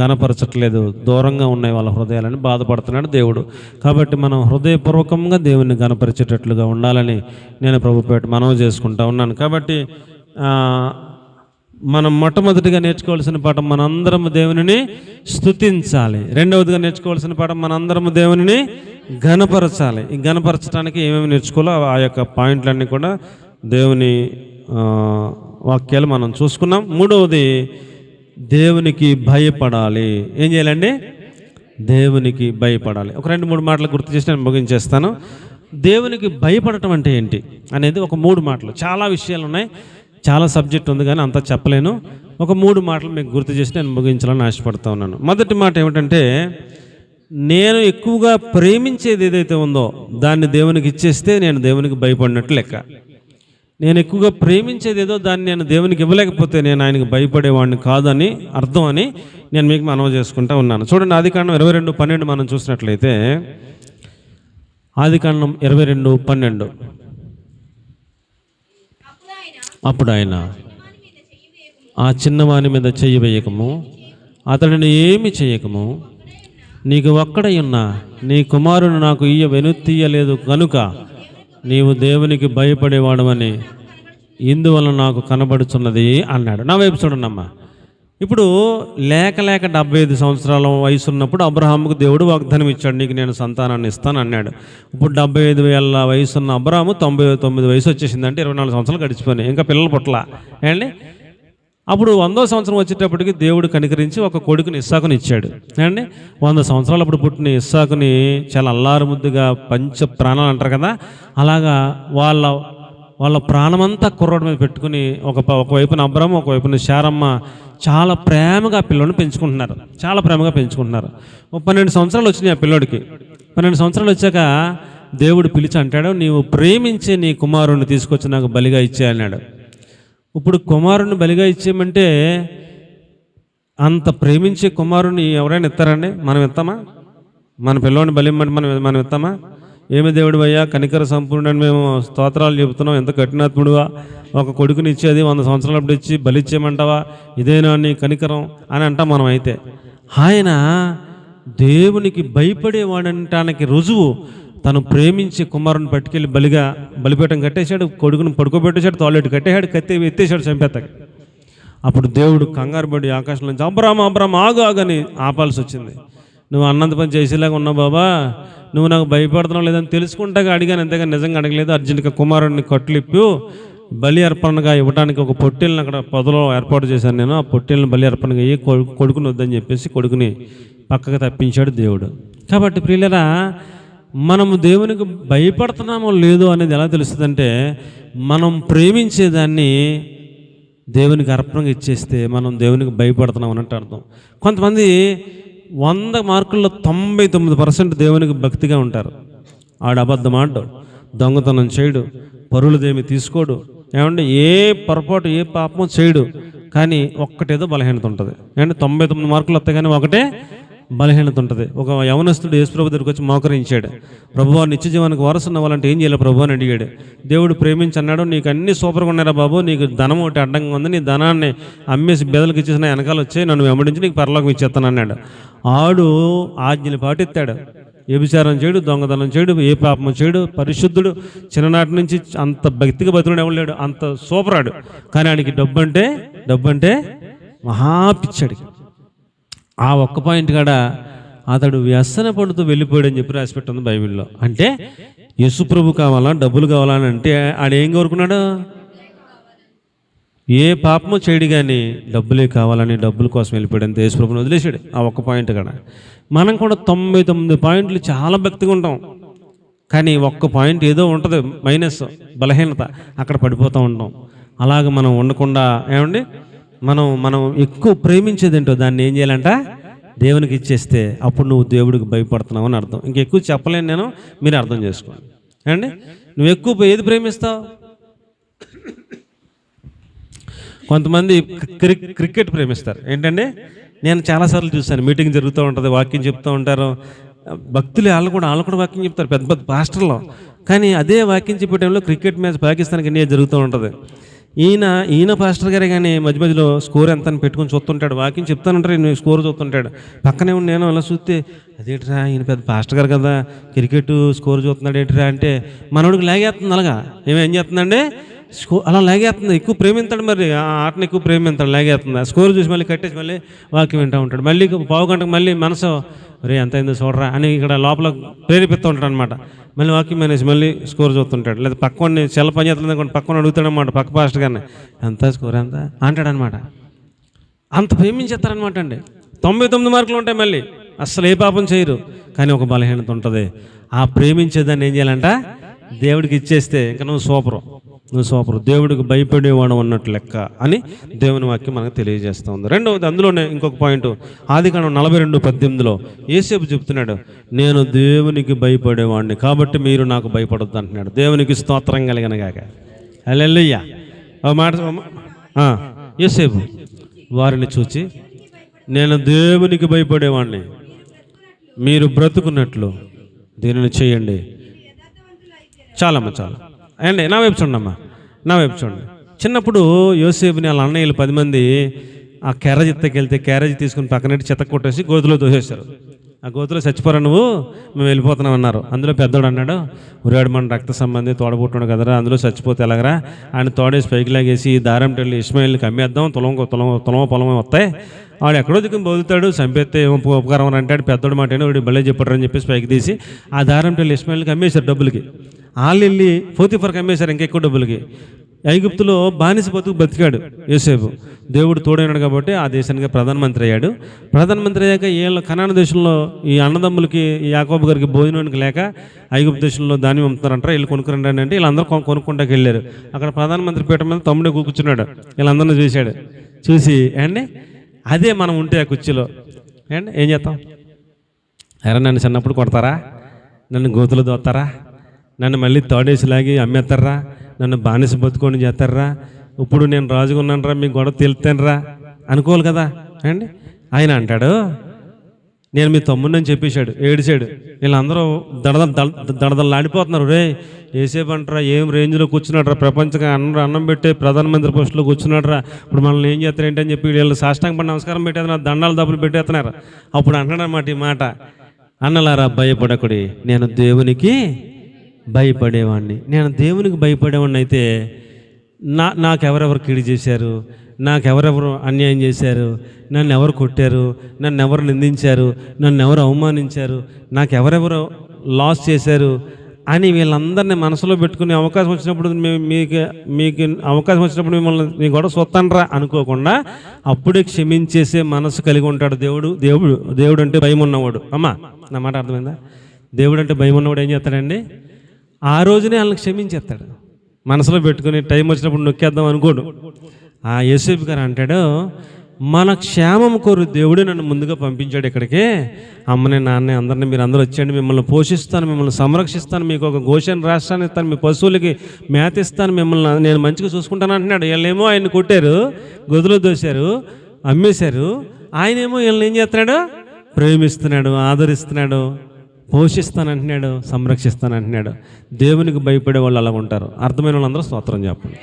గణపరచట్లేదు, దూరంగా ఉన్నాయి వాళ్ళ హృదయాలని బాధపడుతున్నాడు దేవుడు. కాబట్టి మనం హృదయపూర్వకంగా దేవుని గణపరిచేటట్లుగా ఉండాలని నేను ప్రభుపేట మనవి చేసుకుంటా ఉన్నాను. కాబట్టి మనం మొట్టమొదటిగా నేర్చుకోవాల్సిన పాఠం, మనందరము దేవునిని స్తుతించాలి. రెండవదిగా నేర్చుకోవాల్సిన పాఠం, మనందరము దేవునిని ఘనపరచాలి. ఈ ఘనపరచడానికి ఏమేమి నేర్చుకోవాలో ఆ యొక్క పాయింట్లన్నీ కూడా దేవుని వాక్యాలు మనం చూసుకున్నాం. మూడవది, దేవునికి భయపడాలి. ఏం చేయాలండి? దేవునికి భయపడాలి. ఒక 2-3 మాటలు గుర్తు చేసి నేను ముగించేస్తాను. దేవునికి భయపడటం అంటే ఏంటి అనేది ఒక 3 మాటలు. చాలా విషయాలు ఉన్నాయి, చాలా సబ్జెక్ట్ ఉంది, కానీ అంతా చెప్పలేను. ఒక 3 మాటలు మీకు గుర్తు చేసి నేను ముగించాలని ఆశపడుతూ ఉన్నాను. మొదటి మాట ఏమిటంటే, నేను ఎక్కువగా ప్రేమించేది ఏదైతే ఉందో దాన్ని దేవునికి ఇచ్చేస్తే నేను దేవునికి భయపడినట్టు లెక్క. నేను ఎక్కువగా ప్రేమించేది ఏదో దాన్ని నేను దేవునికి ఇవ్వలేకపోతే నేను ఆయనకి భయపడేవాడిని కాదని అర్థం అని నేను మీకు మనవి చేసుకుంటా ఉన్నాను. చూడండి, ఆదికాండం 22:12 మనం చూసినట్లయితే, ఆదికాండం 22:12. అప్పుడు ఆయన ఆ చిన్నవాని మీద చెయ్యి వేయకము, అతడిని ఏమి చేయకము, నీకు ఒక్కడై ఉన్నా నీ కుమారుని నాకు వెనుతీయలేదు కనుక నీవు దేవునికి భయపడేవాడమని ఇందువలన నాకు కనబడుచున్నది అన్నాడు. నా వైపు చూడండమ్మా. ఇప్పుడు లేక 75 సంవత్సరాల వయసు ఉన్నప్పుడు అబ్రహాముకు దేవుడు వాగ్దానం ఇచ్చాడు, నీకు నేను సంతానాన్ని ఇస్తాను అన్నాడు. ఇప్పుడు 75 ఏళ్ళ వయసు ఉన్న అబ్రహాము 99 వయసు వచ్చేసిందంటే 24 సంవత్సరాలు గడిచిపోయినాయి, ఇంకా పిల్లలు పుట్ల ఏండి. అప్పుడు 100వ సంవత్సరం వచ్చేటప్పటికి దేవుడు కనికరించి ఒక కొడుకుని ఇస్సాకుని ఇచ్చాడు అండి. 100 సంవత్సరాలు అప్పుడు పుట్టిన ఇస్సాకుని చాలా అల్లారు ముద్దుగా పంచ ప్రాణాలు అంటారు కదా, అలాగా వాళ్ళ ప్రాణమంతా కుర్రోడి మీద పెట్టుకుని ఒకవైపున అబ్రాము ఒకవైపున శారమ్మ చాలా ప్రేమగా ఆ పిల్లోడిని పెంచుకుంటున్నారు, చాలా ప్రేమగా పెంచుకుంటున్నారు. 12 సంవత్సరాలు వచ్చినాయి ఆ పిల్లోడికి. 12 సంవత్సరాలు వచ్చాక దేవుడు పిలిచి అంటాడు, నీవు ప్రేమించే నీ కుమారుణ్ణి తీసుకొచ్చి నాకు బలిగా ఇచ్చే అన్నాడు. ఇప్పుడు కుమారుణ్ణి బలిగా ఇచ్చేయమంటే అంత ప్రేమించే కుమారుని ఎవరైనా ఇస్తారండి? మనం ఇస్తామా? మన పిల్లోని బలి ఇమ్మంటే మనం ఇస్తామా? ఏమి దేవుడు అయ్యా కనికర సంపూర్ణని మేము స్తోత్రాలు చెబుతున్నాం, ఎంత కఠినాత్ముడువా, ఒక కొడుకుని ఇచ్చేది 100 సంవత్సరాలప్పుడు ఇచ్చి బలిచ్చేయమంటావా, ఇదేనా నీ కనికరం అని అంటాం మనం. అయితే ఆయన దేవునికి భయపడేవాడంటానికి రుజువు తను ప్రేమించి కుమారుని పట్టుకెళ్ళి బలిపీఠం కట్టేశాడు, కొడుకుని పడుకోబెట్టేశాడు, తోలెట్టు కట్టేశాడు, కత్తి ఎత్తేశాడు చంపేస్తాడు. అప్పుడు దేవుడు కంగారు పడి ఆకాశం నుంచి అబ్రామ్ ఆగు ఆగని ఆపాల్సి వచ్చింది. నువ్వు అన్నంత పని చేసేలాగా ఉన్నావు బాబా, నువ్వు నాకు భయపడుతున్నావు లేదని తెలుసుకుంటాగా అడిగాను, అంతేగాని నిజంగా అడగలేదు. అర్జెంటుగా కుమారుడిని కట్టులిప్పి బలి అర్పణగా ఇవ్వడానికి ఒక పొట్టేళ్ళని అక్కడ పొదలో ఏర్పాటు చేశాను నేను. ఆ పొట్టేళ్ళని బలి అర్పణగా అయ్యి కొడుకుని వద్దని చెప్పేసి కొడుకుని పక్కకు తప్పించాడు దేవుడు. కాబట్టి ప్రియులరా, మనము దేవునికి భయపడుతున్నామో లేదో అనేది ఎలా తెలుస్తుందంటే, మనం ప్రేమించేదాన్ని దేవునికి అర్పణగా ఇచ్చేస్తే మనం దేవునికి భయపడుతున్నాం అన్నట్టు అర్థం. కొంతమంది 100 మార్కుల్లో 99% దేవునికి భక్తిగా ఉంటారు. ఆడు అబద్ధం ఆడు, దొంగతనం చేయడు, పరులదేమి తీసుకోడు, ఏమంటే ఏ పొరపాటు ఏ పాపమో చేయడు, కానీ ఒక్కటేదో బలహీనత ఉంటుంది. ఏమంటే 99 మార్కులు వస్తాయి కానీ ఒకటే బలహీనత ఉంటుంది. ఒక యవనస్తుడు యేసుప్రభు దగ్గరికి వచ్చి మోకరించాడు, ప్రభువా నిత్య జీవానికి వారసున్న వాళ్ళంటే ఏం చేయాలి ప్రభు అని అడిగాడు. దేవుడు ప్రేమించి అన్నాడు, నీకు అన్ని సూపర్గా ఉన్నారా బాబు, నీకు ధనం ఒకటి అడ్డంగా ఉంది, నీ ధనాన్ని అమ్మేసి బెదలకు ఇచ్చేసిన వెనకాల వచ్చి నన్ను వెంబడించి నీకు పరలోకం ఇచ్చేస్తాను అన్నాడు. ఆడు ఆజ్ఞలు పాటిస్తాడు, వ్యభిచారం చేయడు, దొంగతనం చేయడు, ఏ పాపం చేయడు, పరిశుద్ధుడు, చిన్ననాటి నుంచి అంత భక్తిగా బతుకుడు ఎవరు లేడు, అంత సూపరాడు. కానీ ఆడికి డబ్బు అంటే మహాపిచ్చాడు. ఆ ఒక్క పాయింట్ కాడ అతడు వ్యసన పడుతూ వెళ్ళిపోయాడని చెప్పి రాసిపెట్టింది బైబిల్లో. అంటే యేసుప్రభు కావాలా, డబ్బులు కావాలా అని అంటే ఆడేం కోరుకున్నాడు? ఏ పాపమో చేయడు కానీ డబ్బులే కావాలని డబ్బుల కోసం వెళ్ళిపోయాడు, అంతే. యేసుప్రభుని వదిలేశాడు ఆ ఒక్క పాయింట్ కాడ. మనం కూడా 99 పాయింట్లు చాలా భక్తిగా ఉంటాం, కానీ ఒక్క పాయింట్ ఏదో ఉంటుంది మైనస్, బలహీనత, అక్కడ పడిపోతూ ఉంటాం. అలాగ మనం ఉండకుండా ఏమండి మనం ఎక్కువ ప్రేమించేది ఏంటో దాన్ని ఏం చేయాలంట? దేవునికి ఇచ్చేస్తే అప్పుడు నువ్వు దేవుడికి భయపడుతున్నావు అని అర్థం. ఇంకెక్కువ చెప్పలేను నేను, మీరు అర్థం చేసుకోండి. ఏమండి, నువ్వు ఎక్కువ ఏది ప్రేమిస్తావు? కొంతమంది క్రికెట్ ప్రేమిస్తారు. ఏంటంటే నేను చాలాసార్లు చూశాను, మీటింగ్ జరుగుతూ ఉంటుంది, వాక్యం చెప్తూ ఉంటారు, భక్తులు వాళ్ళు కూడా వాక్యం చెప్తారు, పెద్ద పెద్ద పాస్టర్లో. కానీ అదే వాక్యం చెప్పే టైంలో క్రికెట్ మ్యాచ్ పాకిస్తాన్కి ఇండియా జరుగుతూ ఉంటుంది. ఈయన పాస్టర్ గారే కానీ మధ్యలో స్కోర్ ఎంత అని పెట్టుకొని చూస్తుంటాడు, వాక్యం చెప్తానంటారు, ఈయన స్కోర్ చూస్తుంటాడు. పక్కనే ఉండి నేను అలా చూస్తే అదేంటిరా ఈయన పెద్ద పాస్టర్ గారు కదా క్రికెట్ స్కోర్ చూస్తున్నాడు ఏంటిరా అంటే, మనోడికి లాగేస్తుంది. అలాగా ఏం చేస్తుందండి, అలా లాగేస్తుంది. ఎక్కువ ప్రేమిస్తాడు, మరి ఆ ఆటను ఎక్కువ ప్రేమిస్తాడు, లాగేస్తుంది. ఆ స్కోర్ చూసి మళ్ళీ కట్టేసి మళ్ళీ వాక్యం వింటూ ఉంటాడు. మళ్ళీ పావు గంటకు మళ్ళీ మనసు రే ఎంత అయిందో చూడరా అని ఇక్కడ లోపల ప్రేరేపిస్తూ ఉంటాడు అనమాట. మళ్ళీ వాక్యం అనేసి మళ్ళీ స్కోర్ చూస్తుంటాడు. లేదా పక్కని చెల్ల పని చేస్తుంది అనుకోండి, పక్కన అడుగుతాడు అనమాట, పక్క పాస్టర్ గారిని, ఎంత స్కోర్ ఎంత అంటాడనమాట. అంత ప్రేమించేస్తారనమాట అండి. 99 మార్కులు ఉంటాయి, మళ్ళీ అస్సలు ఏ పాపం చేయరు, కానీ ఒక బలహీనత ఉంటుంది. ఆ ప్రేమించేదాన్ని ఏం చేయాలంట? దేవుడికి ఇచ్చేస్తే ఇంకా నువ్వు సూపరు, దేవుడికి భయపడేవాడు అన్నట్టు లెక్క అని దేవుని వాక్యం మనకు తెలియజేస్తూ ఉంది. రెండవది, అందులోనే ఇంకొక పాయింట్, ఆదికాండం 42:18 యేసేపు చెప్తున్నాడు, నేను దేవునికి భయపడేవాడిని కాబట్టి మీరు నాకు భయపడొద్దు అంటున్నాడు. దేవునికి స్తోత్రం కలిగిన గాక. హల్లెలూయా. ఓ మాట యోసేపు వారిని చూచి, నేను దేవునికి భయపడేవాడిని, మీరు బ్రతుకున్నట్లు దీనిని చేయండి. చాలమ్మా చాలా అండి. నా వైపు చూడమ్మా, నా వైపు చూడండి. చిన్నప్పుడు యోసేపుని వాళ్ళ అన్నయ్యలు 10 మంది ఆ క్యారేజ్ ఎత్తకెళ్తే క్యారేజ్ తీసుకుని పక్కనెట్టి చెత్త కొట్టేసి గోతులో దోసేశారు. ఆ గోతులో చచ్చిపోరా నువ్వు, మేము వెళ్ళిపోతున్నాం అన్నారు. అందులో పెద్దోడు అన్నాడు, ఉరాడు మన రక్త సంబంధి తోడబుట్టున్నాడు కదరా, అందులో చచ్చిపోతే ఎలాగరా, ఆయన తోడేసి పైకి లాగేసి దారం వెళ్ళి ఇస్మాయిల్ని కమ్మేద్దాం, తులమ పొలం వస్తాయి, వాడు ఎక్కడో దిక్కుని బతుకుతాడు, చంపేస్తే ఏమో ఉపకారం అంటాడు, పెద్దోడు మాట వాడు భలే చెప్పాడు అని చెప్పేసి పైకి తీసి ఆ దారం వెళ్ళి ఇస్మాయిల్కి అమ్మేశారు డబ్బులకి. వాళ్ళు వెళ్ళి పోతీఫర్కి అమ్మేశారు ఇంకెక్కువ డబ్బులకి. ఐగుప్తులో బానిస బతికాడు యోసేపు. దేవుడు తోడైనాడు కాబట్టి ఆ దేశానికి ప్రధానమంత్రి అయ్యాడు. ప్రధానమంత్రి అయ్యాక వీళ్ళ కనాను దేశంలో ఈ అన్నదమ్ములకి యాకోబు గారికి భోజనానికి లేక ఐగుప్తు దేశంలో ధాన్యం అమ్ముతున్నారంటారా, వీళ్ళు కొనుక్కురండి అంటే వీళ్ళందరూ కొనుక్కుంటాకి వెళ్ళారు. అక్కడ ప్రధానమంత్రి పీఠం మీద తమ్ముడే కూర్చున్నాడు. వీళ్ళందరినీ చూశాడు. చూసి అండి అదే మనం ఉంటే ఆ కుర్చీలో అండి ఏం చేస్తాం? ఎరా నన్ను చిన్నప్పుడు కొడతారా, నన్ను గోతులు దోస్తారా, నన్ను మళ్ళీ తోడేసిలాగి అమ్మేస్తారా, నన్ను బానిస బతుకొని చేస్తారా, ఇప్పుడు నేను రాజుగా ఉన్నానరా, మీ గొడవ తెలుతానరా అనుకోవాలి కదా అండి. ఆయన అంటాడు, నేను మీ తమ్ముడిని చెప్పేశాడు, ఏడిచాడు. వీళ్ళందరూ దడదలాడిపోతున్నారు. రే ఏసేపు అంటారా, ఏం రేంజ్లో కూర్చున్నాడు రా, ప్రపంచంగా అన్నం పెట్టే ప్రధానమంత్రి పోస్టులో కూర్చున్నాడు రా, ఇప్పుడు మనల్ని ఏం చేస్తారు ఏంటని చెప్పి వీళ్ళు సాష్టాంగ నమస్కారం పెట్టేస్తున్నారు, దండాలు డబ్బులు పెట్టేస్తున్నారు. అప్పుడు అంటాడు అన్నమాట ఈ మాట, అన్నలారా భయపడకుడి, నేను దేవునికి భయపడేవాడిని. నేను దేవునికి భయపడేవాడిని అయితే నాకెవరెవరు కీడు చేశారు, నాకెవరెవరు అన్యాయం చేశారు, నన్ను ఎవరు కొట్టారు, నన్ను ఎవరు నిందించారు, నన్ను ఎవరు అవమానించారు, నాకెవరెవరు లాస్ చేశారు అని వీళ్ళందరినీ మనసులో పెట్టుకునే అవకాశం వచ్చినప్పుడు మీకు అవకాశం వచ్చినప్పుడు మిమ్మల్ని మీ గొడవ సొత్తనరా అనుకోకుండా అప్పుడే క్షమించేసే మనసు కలిగి ఉంటాడు దేవుడు అంటే భయం ఉన్నవాడు. అమ్మా నా మాట అర్థమైందా? దేవుడు అంటే భయం ఉన్నవాడు ఏం చేస్తాడండి, ఆ రోజునే వాళ్ళని క్షమించేస్తాడు. మనసులో పెట్టుకుని టైం వచ్చినప్పుడు నొక్కేద్దాం అనుకోడు. ఆ యోసేపు గారు అంటాడు, మన క్షేమం కోరు దేవుడే నన్ను ముందుగా పంపించాడు ఇక్కడికి. అమ్మని నాన్న అందరినీ మీరు అందరూ వచ్చేయండి, మిమ్మల్ని పోషిస్తాను, మిమ్మల్ని సంరక్షిస్తాను, మీకు ఒక గోషణ రాష్ట్రాన్ని ఇస్తాను, మీ పశువులకి మేత ఇస్తాను, మిమ్మల్ని నేను మంచిగా చూసుకుంటాను అంటున్నాడు. వీళ్ళేమో ఆయన్ని కొట్టారు, గొదులో దోశారు, అమ్మేశారు. ఆయనేమో వీళ్ళని ఏం చేస్తున్నాడు, ప్రేమిస్తున్నాడు, ఆదరిస్తున్నాడు, పోషిస్తానంటున్నాడు, సంరక్షిస్తానంటున్నాడు. దేవునికి భయపడే వాళ్ళు అలాగ ఉంటారు. అర్థమైన వాళ్ళందరూ స్తోత్రం చెప్పండి.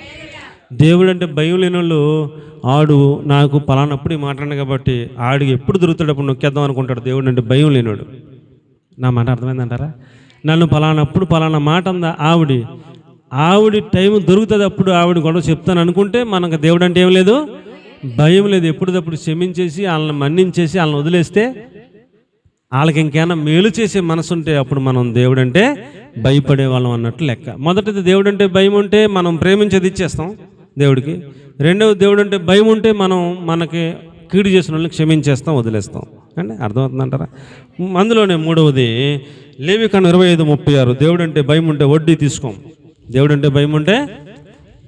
దేవుడు అంటే భయం లేని వాళ్ళు, ఆడు నాకు పలానప్పుడు ఈ మాట్లాడిన కాబట్టి ఆడికి ఎప్పుడు దొరుకుతాడు అప్పుడు నొక్కేద్దాం అనుకుంటాడు. దేవుడు అంటే భయం లేనివాడు. నా మాట అర్థమైందంటారా? నన్ను పలానప్పుడు పలానా మాట అందా ఆవిడ టైం దొరుకుతుంది, అప్పుడు ఆవిడ గొడవ చెప్తాను అనుకుంటే మనకు దేవుడు అంటే ఏం లేదు, భయం లేదు. ఎప్పుడప్పుడు క్షమించేసి వాళ్ళని మన్నించేసి వాళ్ళని వదిలేస్తే వాళ్ళకి ఇంకేమైనా మేలు చేసే మనసు ఉంటే అప్పుడు మనం దేవుడు అంటే భయపడే వాళ్ళం అన్నట్లు లెక్క. మొదటిది దేవుడు అంటే భయం ఉంటే మనం ప్రేమించేది ఇచ్చేస్తాం దేవుడికి. రెండవది దేవుడు అంటే భయం ఉంటే మనకి కీడు చేసిన వాళ్ళని క్షమించేస్తాం, వదిలేస్తాం అండి. అర్థమవుతుందంటారా? అందులోనే మూడవది లేవికాండం 25:36, దేవుడు అంటే భయం ఉంటే వడ్డీ తీసుకోం. దేవుడు అంటే భయం ఉంటే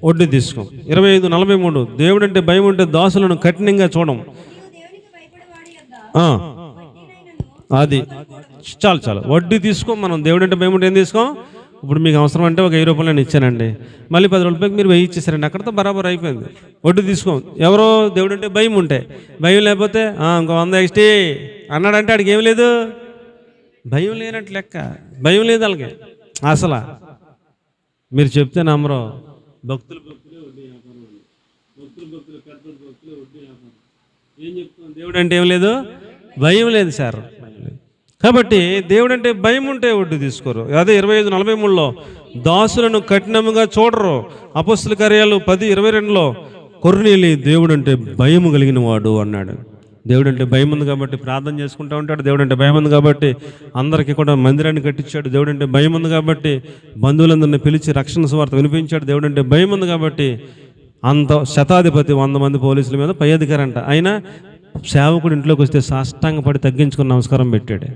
వడ్డీ తీసుకోం. 25:43, దేవుడు అంటే భయం ఉంటే దాసులను కఠినంగా చూడం. అది చాలు వడ్డీ తీసుకో. మనం దేవుడు అంటే భయం ఉంటే ఏం తీసుకోం. ఇప్పుడు మీకు అవసరం అంటే ఒక 1000 రూపాయలు నేను ఇచ్చానండి, మళ్ళీ 10 రూపాయలకి మీరు 1000 ఇచ్చేసారండి, అక్కడితో బరాబర్ అయిపోయింది. వడ్డీ తీసుకోం. ఎవరో దేవుడు అంటే భయం ఉంటే, భయం లేకపోతే ఇంకో 100 ఎక్స్ట్రీ అన్నాడంటే ఆడికి ఏం లేదు, భయం లేనట్టు లెక్క. భయం లేదు వాళ్ళకి అసలు. మీరు చెప్తే నమ్మరు. భక్తులు వడ్డీ వ్యాపారం, భక్తులు పెద్ద భక్తులు వడ్డీ వ్యాపారం. ఏం చెప్తున్నాం? దేవుడు అంటే ఏం లేదు, భయం లేదు సార్. కాబట్టి దేవుడు అంటే భయం ఉంటే వడ్డీ తీసుకోరు. అదే 25:43లో దాసులను కఠినముగా చూడరు. అపొస్తలుల కార్యాలు 10:22లో కొర్నేలి దేవుడు అంటే భయము కలిగిన వాడు అన్నాడు. దేవుడు అంటే భయం ఉంది కాబట్టి ప్రార్థన చేసుకుంటూ ఉంటాడు. దేవుడు అంటే భయం ఉంది కాబట్టి అందరికీ కూడా మందిరాన్ని కట్టించాడు. దేవుడు అంటే భయం ఉంది కాబట్టి బంధువులందరినీ పిలిచి రక్షణ సువార్త వినిపించాడు. దేవుడు అంటే భయం ఉంది కాబట్టి అంత శతాధిపతి 100 మంది పోలీసుల మీద పై అధికారి అంట. అయినా సేవకుడు ఇంట్లోకి వస్తే సాష్టాంగ పడి తగ్గించుకుని నమస్కారం పెట్టాడు.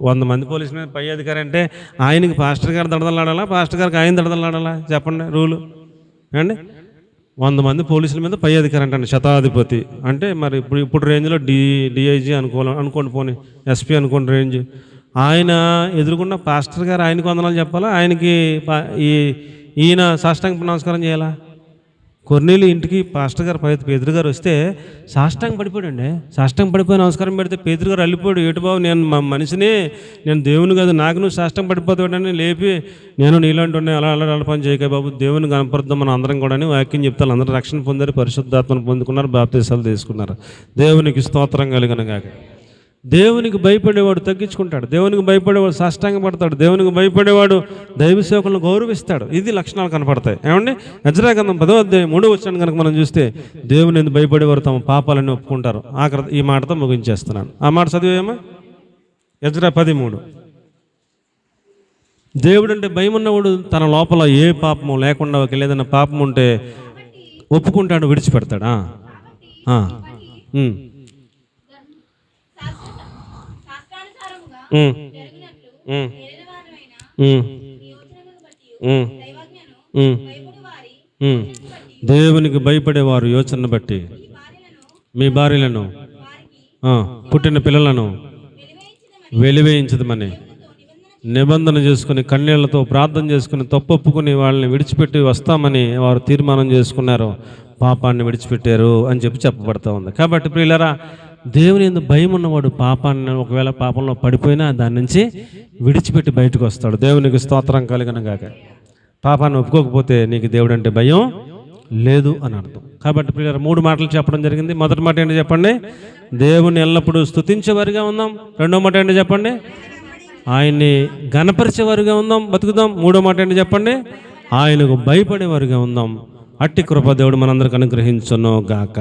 100 మంది పోలీసుల మీద పై అధికారి అంటే ఆయనకి పాస్టర్ గారు దడదలాడాలా, పాస్టర్ గారికి ఆయన దడదలాడాలా? చెప్పండి రూలు అండి. 100 మంది పోలీసుల మీద పై అధికారి అంటే శతాధిపతి అంటే మరి ఇప్పుడు రేంజ్లో డిఐజీ అనుకోండి, పోనీ ఎస్పీ అనుకోండి రేంజ్. ఆయన ఎదురుకున్న పాస్టర్ గారు ఆయనకు వందనాలు చెప్పాలా, ఆయనకి ఈయన సాష్టాంగ నమస్కారం చేయాలా? కొర్నేలు ఇంటికి పాస్టర్ గారు పేదరు గారు వస్తే సాష్టాంగ పడిపోయాడండి. సాష్టాంగ పడిపోయి నమస్కారం పెడితే పేదరు గారు అల్లిపోయాడు. ఏటు బాబు, నేను మా మనిషిని, నేను దేవుని కాదు, నాకు నువ్వు సాష్టాంగ పడిపోతాడని లేపి, నేను నీలాంటి ఉన్నాయి అలా పని చేయక బాబు, దేవుని కనపరుద్దాం మనం అందరం కూడా వాక్యం చెప్తాను. అందరూ రక్షణ పొందారు, పరిశుద్ధాత్మను పొందుకున్నారు, బాప్తీసాలు తీసుకున్నారు. దేవునికి స్తోత్రం కలుగును గాక. దేవునికి భయపడేవాడు తగ్గించుకుంటాడు, దేవునికి భయపడేవాడు సాష్టాంగ పడతాడు, దేవునికి భయపడేవాడు దైవ సేవకులను గౌరవిస్తాడు. ఇది లక్షణాలు కనపడతాయి. ఏమండి? యెజ్రా గ్రంథం 10వ అధ్యాయం 3వ వచనం కనుక మనం చూస్తే, దేవుని ఎందుకు భయపడేవారు తమ పాపాలని ఒప్పుకుంటారు. ఈ మాటతో ముగించేస్తున్నాను. ఆ మాట చదివేమా? యెజ్రా 10:3. దేవుడు అంటే భయం ఉన్నవాడు తన లోపల ఏ పాపము లేకుండా ఒక ఏదైనా పాపం ఉంటే ఒప్పుకుంటాడు, విడిచిపెడతాడు. దేవునికి భయపడేవారు యోచనను బట్టి మీ భార్యలను పుట్టిన పిల్లలను వెలివేయించదమని నిబంధన చేసుకుని కన్నీళ్లతో ప్రార్థన చేసుకుని తప్పొప్పుకుని వాళ్ళని విడిచిపెట్టి వస్తామని వారు తీర్మానం చేసుకున్నారు, పాపాన్ని విడిచిపెట్టారు అని చెప్పబడతా ఉంది. కాబట్టి ప్రియులారా, దేవుని యందు భయం ఉన్నవాడు పాపాన్ని, ఒకవేళ పాపంలో పడిపోయినా దాని నుంచి విడిచిపెట్టి బయటకు వస్తాడు. దేవునికి స్తోత్రం కలుగును గాక. పాపాన్ని ఒప్పుకోకపోతే నీకు దేవుడు అంటే భయం లేదు అని అర్థం. కాబట్టి ప్రియులారా, 3 మాటలు చెప్పడం జరిగింది. మొదటి మాట ఏంటి చెప్పండి? దేవుని ఎల్లప్పుడూ స్తుతించేవారిగా ఉందాం. రెండో మాట ఏంటి చెప్పండి? ఆయన్ని గణపరిచేవారుగా ఉందాం, బతుకుదాం. మూడో మాట ఏంటి చెప్పండి? ఆయనకు భయపడేవారుగా ఉందాం. అట్టి కృప దేవుడు మనందరికి అనుగ్రహించును గాక.